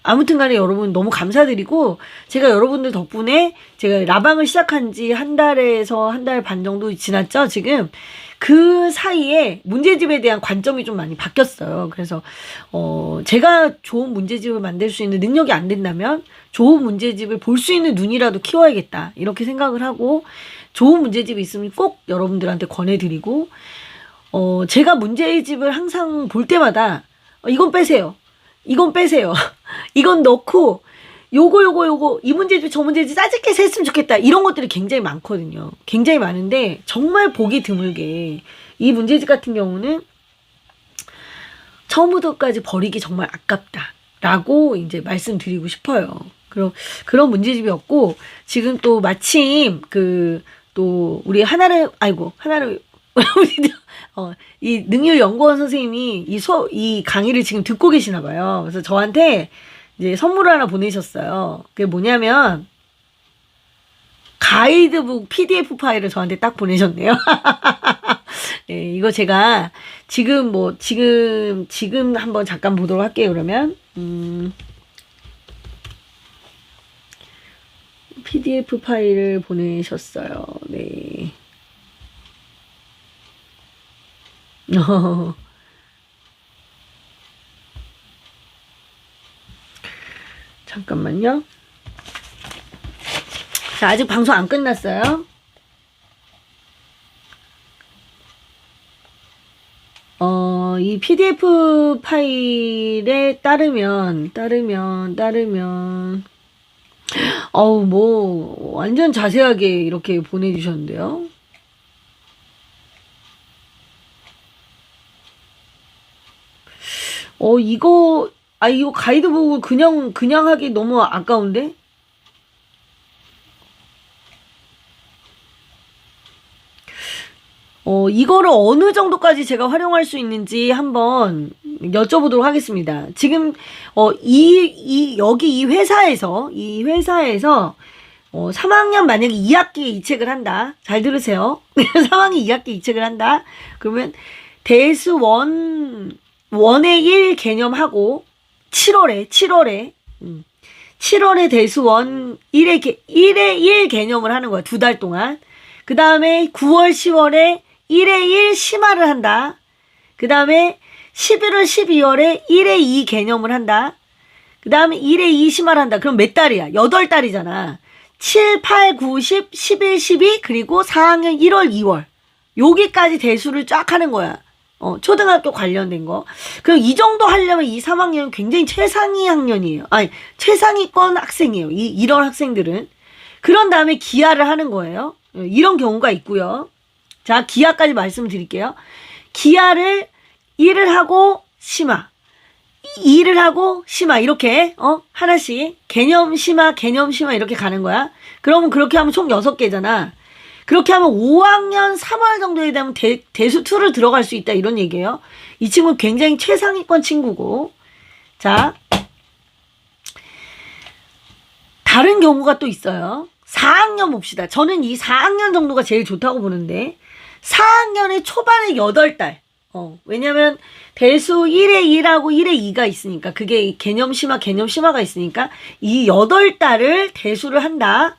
아무튼 간에 여러분 너무 감사드리고 제가 여러분들 덕분에 제가 라방을 시작한 지 한 달에서 한 달 반 정도 지났죠. 지금 그 사이에 문제집에 대한 관점이 좀 많이 바뀌었어요. 그래서 제가 좋은 문제집을 만들 수 있는 능력이 안 된다면 좋은 문제집을 볼 수 있는 눈이라도 키워야겠다. 이렇게 생각을 하고 좋은 문제집이 있으면 꼭 여러분들한테 권해드리고 제가 문제집을 항상 볼 때마다 이건 빼세요. 이건 빼세요. 이건 넣고 요거 이 문제집 저 문제집 짜집게 했으면 좋겠다. 이런 것들이 굉장히 많거든요. 굉장히 많은데 정말 보기 드물게 이 문제집 같은 경우는 처음부터까지 버리기 정말 아깝다라고 이제 말씀드리고 싶어요. 그런 문제집이었고 지금 또 마침 또 우리 하나를 이 능률연구원 선생님이 이 강의를 지금 듣고 계시나 봐요. 그래서 저한테 이제 선물을 하나 보내셨어요. 그게 뭐냐면 가이드북 PDF 파일을 저한테 딱 보내셨네요. 네, 이거 제가 지금 한번 잠깐 보도록 할게요. 그러면 PDF 파일을 보내셨어요. 네. 잠깐만요. 자, 아직 방송 안 끝났어요. 이 PDF 파일에 따르면 뭐 완전 자세하게 이렇게 보내주셨는데요. 이거 가이드북을 그냥 하기 너무 아까운데? 이거를 어느 정도까지 제가 활용할 수 있는지 한번 여쭤보도록 하겠습니다. 지금, 여기 이 회사에서 3학년 만약에 2학기에 이 책을 한다. 잘 들으세요. 3학년 2학기 이 책을 한다. 그러면 대수 1의 1 개념하고 7월에 대수 1의 1 개념을 하는 거야. 2달 동안. 그 다음에 9월 10월에 1의 1 심화를 한다. 그 다음에 11월 12월에 1의 2 개념을 한다. 그 다음에 1의 2 심화를 한다. 그럼 몇 달이야? 8달이잖아. 7, 8, 9, 10, 11, 12 그리고 4학년 1월, 2월 여기까지 대수를 쫙 하는 거야. 초등학교 관련된 거. 그럼 이 정도 하려면 이 3학년은 굉장히 최상위 학년이에요. 아니, 최상위권 학생이에요. 이런 학생들은. 그런 다음에 기하를 하는 거예요. 이런 경우가 있고요. 자, 기하까지 말씀드릴게요. 기하를 1을 하고 심화, 2를 하고 심화 이렇게 하나씩 개념 심화 이렇게 가는 거야. 그러면 그렇게 하면 총 6개잖아. 그렇게 하면 5학년 3월 정도에 되면 대수 2를 들어갈 수 있다 이런 얘기예요. 이 친구는 굉장히 최상위권 친구고. 자, 다른 경우가 또 있어요. 4학년 봅시다. 저는 이 4학년 정도가 제일 좋다고 보는데 4학년의 초반에 8달. 왜냐면 대수 1에 1하고 1에 2가 있으니까 그게 개념 심화가 있으니까 이 8달을 대수를 한다.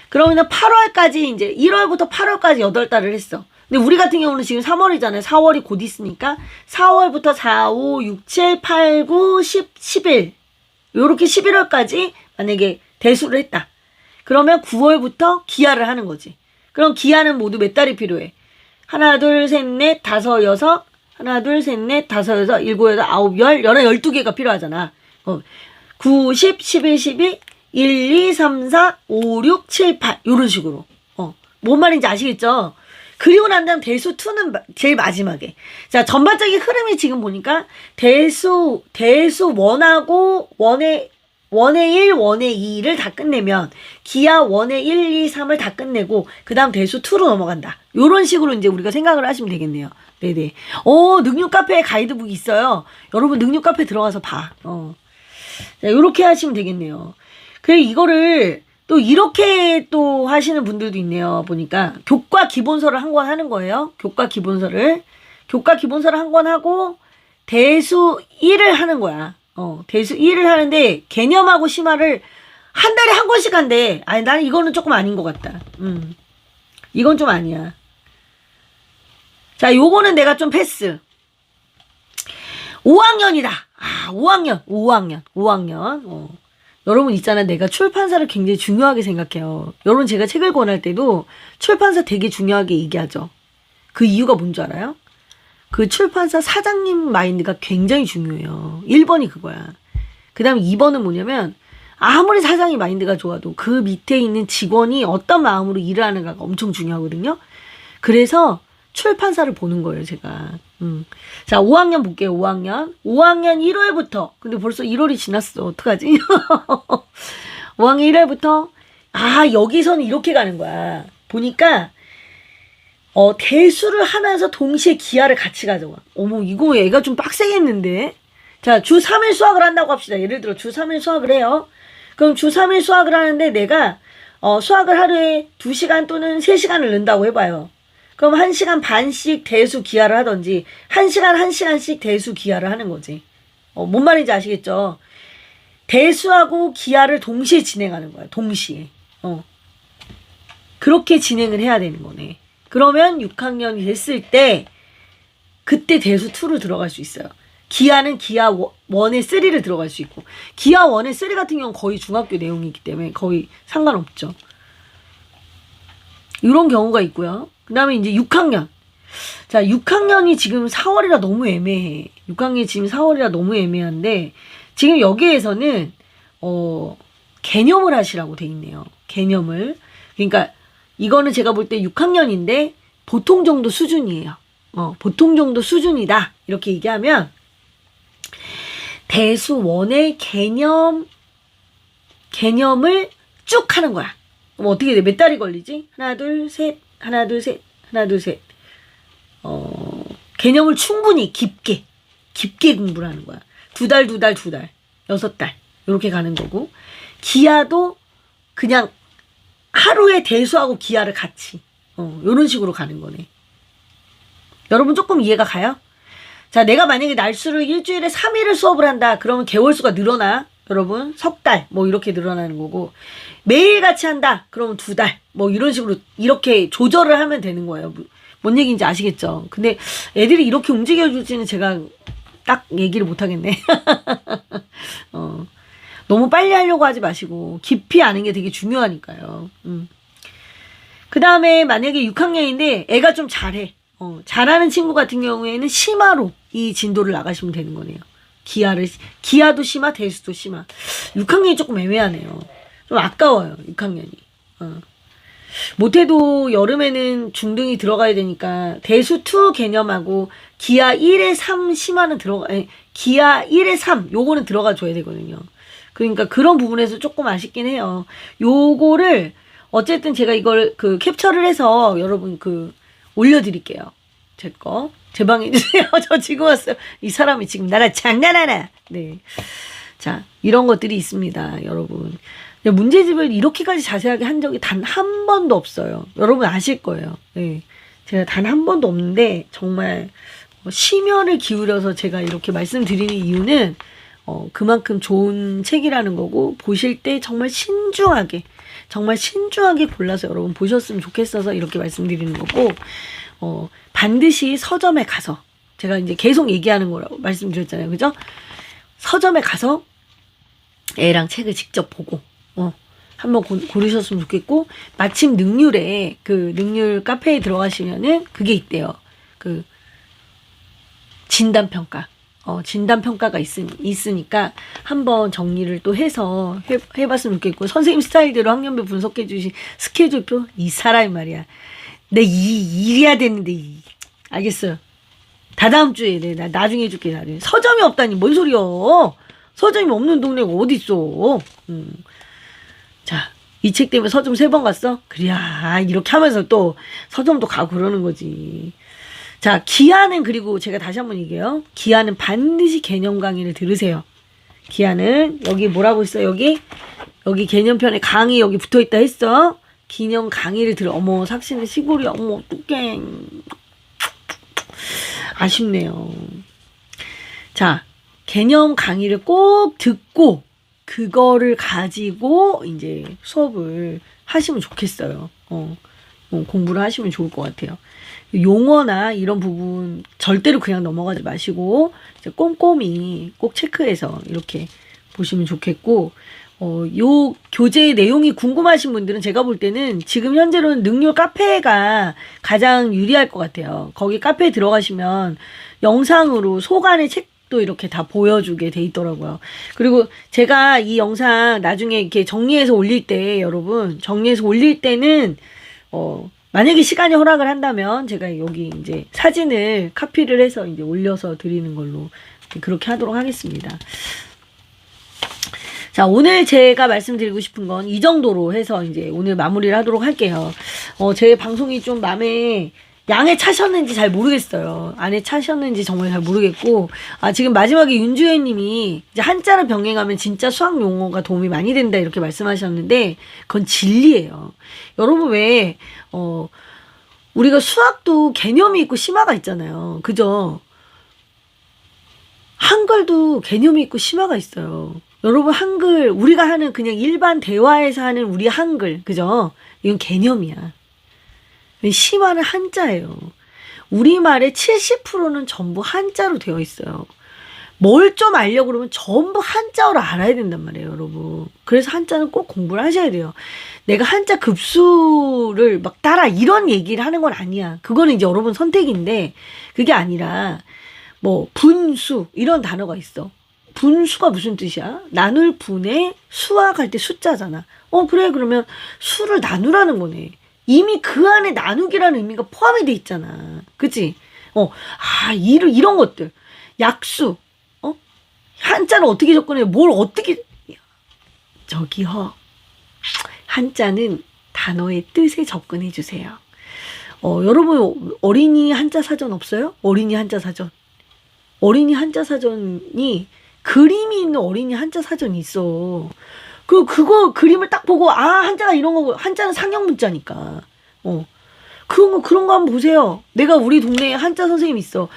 그러면 8월까지 이제 1월부터 8월까지 8달을 했어. 근데 우리 같은 경우는 지금 3월이잖아요. 4월이 곧 있으니까 4월부터 4, 5, 6, 7, 8, 9, 10, 11 요렇게 11월까지 만약에 대수를 했다. 그러면 9월부터 기하를 하는 거지. 그럼 기하는 모두 몇 달이 필요해? 하나, 둘, 셋, 넷, 다섯, 여섯, 하나, 둘, 셋, 넷, 다섯, 여섯, 일곱, 여덟, 아홉, 열, 12개가 필요하잖아. 9, 10, 11, 12, 1, 2, 3, 4, 5, 6, 7, 8 요런 식으로. 뭔 말인지 아시겠죠? 그리고 난 다음 대수 2는 제일 마지막에. 자, 전반적인 흐름이 지금 보니까 대수 1하고 1의 1, 1의 2를 다 끝내면 기하 1의 1, 2, 3을 다 끝내고 그 다음 대수 2로 넘어간다. 요런 식으로 이제 우리가 생각을 하시면 되겠네요. 네네. 능력 카페에 가이드북이 있어요. 여러분 능력 카페 들어가서 봐. 자, 요렇게 하시면 되겠네요. 그래 이거를 또 이렇게 또 하시는 분들도 있네요. 보니까 교과 기본서를 한 권 하는 거예요. 교과 기본서를 한 권 하고 대수 1을 하는 거야. 대수 1을 하는데 개념하고 심화를 한 달에 한 권씩 한대. 아니 나는 이거는 조금 아닌 것 같다. 이건 좀 아니야. 자, 요거는 내가 좀 패스. 5학년이다. 5학년. 여러분 있잖아. 내가 출판사를 굉장히 중요하게 생각해요. 여러분 제가 책을 권할 때도 출판사 되게 중요하게 얘기하죠. 그 이유가 뭔지 알아요? 그 출판사 사장님 마인드가 굉장히 중요해요. 1번이 그거야. 그 다음에 2번은 뭐냐면 아무리 사장이 마인드가 좋아도 그 밑에 있는 직원이 어떤 마음으로 일을 하는가가 엄청 중요하거든요. 그래서 출판사를 보는 거예요, 제가. 자, 5학년 볼게요, 5학년 1월부터. 근데 벌써 1월이 지났어. 어떡하지? 5학년 1월부터. 여기서는 이렇게 가는 거야. 보니까, 대수를 하면서 동시에 기하를 같이 가져와. 어머, 이거 애가 좀 빡세겠는데? 자, 주 3일 수학을 한다고 합시다. 예를 들어, 주 3일 수학을 해요. 그럼 주 3일 수학을 하는데 내가, 수학을 하루에 2시간 또는 3시간을 넣는다고 해봐요. 그럼 1시간 반씩 대수 기하를 하든지 1시간 1시간씩 대수 기하를 하는 거지. 뭔 말인지 아시겠죠? 대수하고 기하를 동시에 진행하는 거야. 동시에. 그렇게 진행을 해야 되는 거네. 그러면 6학년이 됐을 때 그때 대수 2로 들어갈 수 있어요. 기하는 기하 1의 3를 들어갈 수 있고 기하 1의 3 같은 경우는 거의 중학교 내용이기 때문에 거의 상관없죠. 이런 경우가 있고요. 그 다음에 이제 6학년. 자, 6학년이 지금 4월이라 너무 애매해. 6학년이 지금 4월이라 너무 애매한데, 지금 여기에서는, 개념을 하시라고 돼 있네요. 개념을. 그러니까, 이거는 제가 볼 때 6학년인데, 보통 정도 수준이에요. 보통 정도 수준이다. 이렇게 얘기하면, 대수 1의 개념을 쭉 하는 거야. 그럼 어떻게 돼? 몇 달이 걸리지? 하나, 둘, 셋. 개념을 충분히 깊게 공부를 하는 거야. 2달, 6달. 이렇게 가는 거고. 기하도 그냥 하루에 대수하고 기하를 같이. 요런 식으로 가는 거네. 여러분 조금 이해가 가요? 자, 내가 만약에 날수를 일주일에 3일을 수업을 한다. 그러면 개월수가 늘어나. 여러분, 석 달, 이렇게 늘어나는 거고. 매일 같이 한다. 그러면 2달. 이런 식으로, 이렇게 조절을 하면 되는 거예요. 뭔 얘기인지 아시겠죠? 근데 애들이 이렇게 움직여줄지는 제가 딱 얘기를 못 하겠네. 너무 빨리 하려고 하지 마시고, 깊이 아는 게 되게 중요하니까요. 그 다음에 만약에 6학년인데 애가 좀 잘해. 잘하는 친구 같은 경우에는 심화로 이 진도를 나가시면 되는 거네요. 기하도 심화, 대수도 심화. 6학년이 조금 애매하네요. 좀 아까워요, 6학년이. 못해도 여름에는 중등이 들어가야 되니까 대수 2 개념하고 기하 1에 3 심화는 기하 1에 3 요거는 들어가 줘야 되거든요. 그러니까 그런 부분에서 조금 아쉽긴 해요. 요거를 어쨌든 제가 이걸 캡처를 해서 여러분 올려드릴게요. 제 방에 해주세요. 저 지금 왔어요. 이 사람이 지금 나랑 장난하나. 네. 자, 이런 것들이 있습니다, 여러분. 문제집을 이렇게까지 자세하게 한 적이 단 한 번도 없어요. 여러분 아실 거예요. 네. 제가 단 한 번도 없는데, 정말, 심혈을 기울여서 제가 이렇게 말씀드리는 이유는, 그만큼 좋은 책이라는 거고, 보실 때 정말 신중하게, 정말 신중하게 골라서 여러분 보셨으면 좋겠어서 이렇게 말씀드리는 거고, 반드시 서점에 가서, 제가 이제 계속 얘기하는 거라고 말씀드렸잖아요. 그죠? 서점에 가서 애랑 책을 직접 보고, 한번 고르셨으면 좋겠고, 마침 능률에, 그 능률 카페에 들어가시면은 그게 있대요. 그 진단평가. 진단평가가 있으니까 한번 정리를 또 해서 해봤으면 좋겠고, 선생님 스타일대로 학년별 분석해 주신 스케줄표, 이 사람이 말이야. 내 일해야 되는데, 알겠어요. 다다음 주에 나 나중에 해줄게. 나중에. 서점이 없다니 뭔 소리여. 서점이 없는 동네가 어딨어. 자, 이 책 때문에 서점 3번 갔어? 그래야 이렇게 하면서 또 서점도 가고 그러는 거지. 자, 기아는, 그리고 제가 다시 한번 얘기해요. 기아는 반드시 개념 강의를 들으세요. 기아는 여기 뭐라고 있어? 여기 개념편에 강의 여기 붙어있다 했어. 기념 강의를 들어. 어머, 삭신의 시골이, 어머, 어떡해. 아쉽네요. 자, 개념 강의를 꼭 듣고 그거를 가지고 이제 수업을 하시면 좋겠어요. 공부를 하시면 좋을 것 같아요. 용어나 이런 부분 절대로 그냥 넘어가지 마시고 이제 꼼꼼히 꼭 체크해서 이렇게 보시면 좋겠고, 요 교재 내용이 궁금하신 분들은 제가 볼 때는 지금 현재로는 능률 카페가 가장 유리할 것 같아요. 거기 카페에 들어가시면 영상으로 소간의 책도 이렇게 다 보여주게 돼 있더라고요. 그리고 제가 이 영상 나중에 이렇게 정리해서 올릴 때, 여러분, 정리해서 올릴 때는, 만약에 시간이 허락을 한다면 제가 여기 이제 사진을 카피를 해서 이제 올려서 드리는 걸로 그렇게 하도록 하겠습니다. 자, 오늘 제가 말씀드리고 싶은 건 이 정도로 해서 이제 오늘 마무리를 하도록 할게요. 제 방송이 좀 마음에 양에 차셨는지 잘 모르겠어요. 안에 차셨는지 정말 잘 모르겠고, 지금 마지막에 윤주혜 님이 이제 한자를 병행하면 진짜 수학 용어가 도움이 많이 된다 이렇게 말씀하셨는데, 그건 진리예요. 여러분 왜, 우리가 수학도 개념이 있고 심화가 있잖아요. 그죠? 한글도 개념이 있고 심화가 있어요. 여러분 한글, 우리가 하는 그냥 일반 대화에서 하는 우리 한글, 그죠? 이건 개념이야. 심화는 한자예요. 우리말의 70%는 전부 한자로 되어 있어요. 뭘 좀 알려고 그러면 전부 한자어로 알아야 된단 말이에요, 여러분. 그래서 한자는 꼭 공부를 하셔야 돼요. 내가 한자 급수를 막 따라 이런 얘기를 하는 건 아니야. 그거는 이제 여러분 선택인데, 그게 아니라 뭐 분수 이런 단어가 있어. 분수가 무슨 뜻이야? 나눌 분의 수학할 때 숫자잖아. 그래, 그러면 수를 나누라는 거네. 이미 그 안에 나누기라는 의미가 포함이 돼 있잖아. 그치? 이런 것들. 약수. 한자를 어떻게 접근해? 뭘 어떻게. 저기요. 한자는 단어의 뜻에 접근해 주세요. 여러분, 어린이 한자 사전 없어요? 어린이 한자 사전. 어린이 한자 사전이 그림이 있는 어린이 한자 사전이 있어. 그거 그림을 딱 보고, 한자가 이런 거고, 한자는 상형 문자니까. 그런 거 한번 보세요. 내가 우리 동네에 한자 선생님 있어.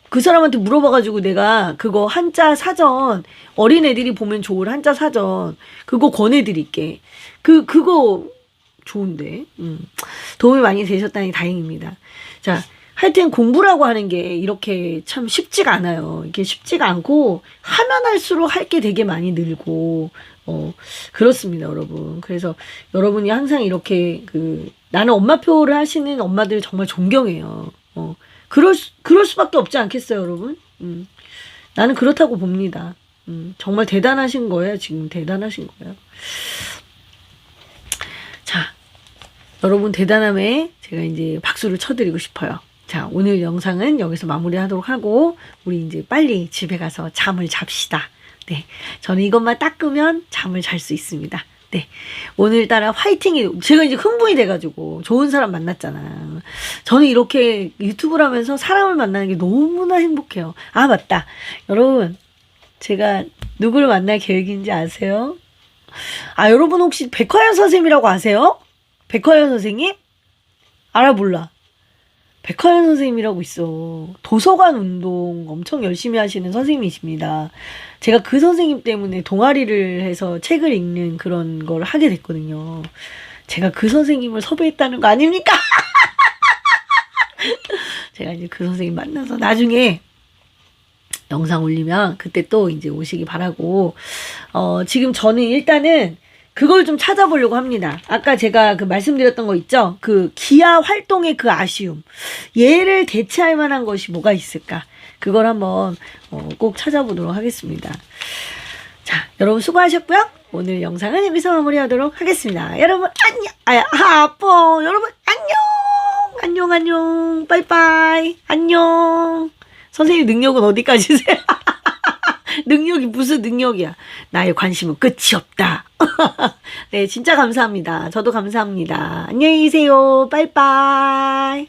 그 사람한테 물어봐가지고 내가 그거 한자 사전, 어린애들이 보면 좋을 한자 사전, 그거 권해드릴게. 그거 좋은데. 도움이 많이 되셨다니 다행입니다. 자, 하여튼 공부라고 하는 게 이렇게 참 쉽지가 않아요. 이게 쉽지가 않고, 하면 할수록 할 게 되게 많이 늘고, 그렇습니다, 여러분. 그래서 여러분이 항상 이렇게 나는 엄마표를 하시는 엄마들 정말 존경해요. 그럴 수밖에 없지 않겠어요, 여러분? 나는 그렇다고 봅니다. 정말 대단하신 거예요, 지금. 대단하신 거예요. 자, 여러분 대단함에 제가 이제 박수를 쳐드리고 싶어요. 자, 오늘 영상은 여기서 마무리하도록 하고, 우리 이제 빨리 집에 가서 잠을 잡시다. 네. 저는 이것만 닦으면 잠을 잘 수 있습니다. 네. 오늘따라 화이팅이, 제가 이제 흥분이 돼가지고 좋은 사람 만났잖아. 저는 이렇게 유튜브를 하면서 사람을 만나는 게 너무나 행복해요. 맞다. 여러분, 제가 누구를 만날 계획인지 아세요? 여러분 혹시 백화연 선생님이라고 아세요? 백화연 선생님? 몰라. 백화연 선생님이라고 있어. 도서관 운동 엄청 열심히 하시는 선생님이십니다. 제가 그 선생님 때문에 동아리를 해서 책을 읽는 그런 걸 하게 됐거든요. 제가 그 선생님을 섭외했다는 거 아닙니까? 제가 이제 그 선생님 만나서 나중에 영상 올리면 그때 또 이제 오시기 바라고, 지금 저는 일단은 그걸 좀 찾아보려고 합니다. 아까 제가 그 말씀드렸던 거 있죠? 그 기아 활동의 그 아쉬움. 얘를 대체할 만한 것이 뭐가 있을까? 그걸 한번 꼭 찾아보도록 하겠습니다. 자, 여러분 수고하셨고요. 오늘 영상은 여기서 마무리하도록 하겠습니다. 여러분 안녕. 아파. 여러분 안녕. 빠이빠이. 안녕. 선생님 능력은 어디까지세요? 능력이 무슨 능력이야. 나의 관심은 끝이 없다. 네, 진짜 감사합니다. 저도 감사합니다. 안녕히 계세요. 빠이빠이.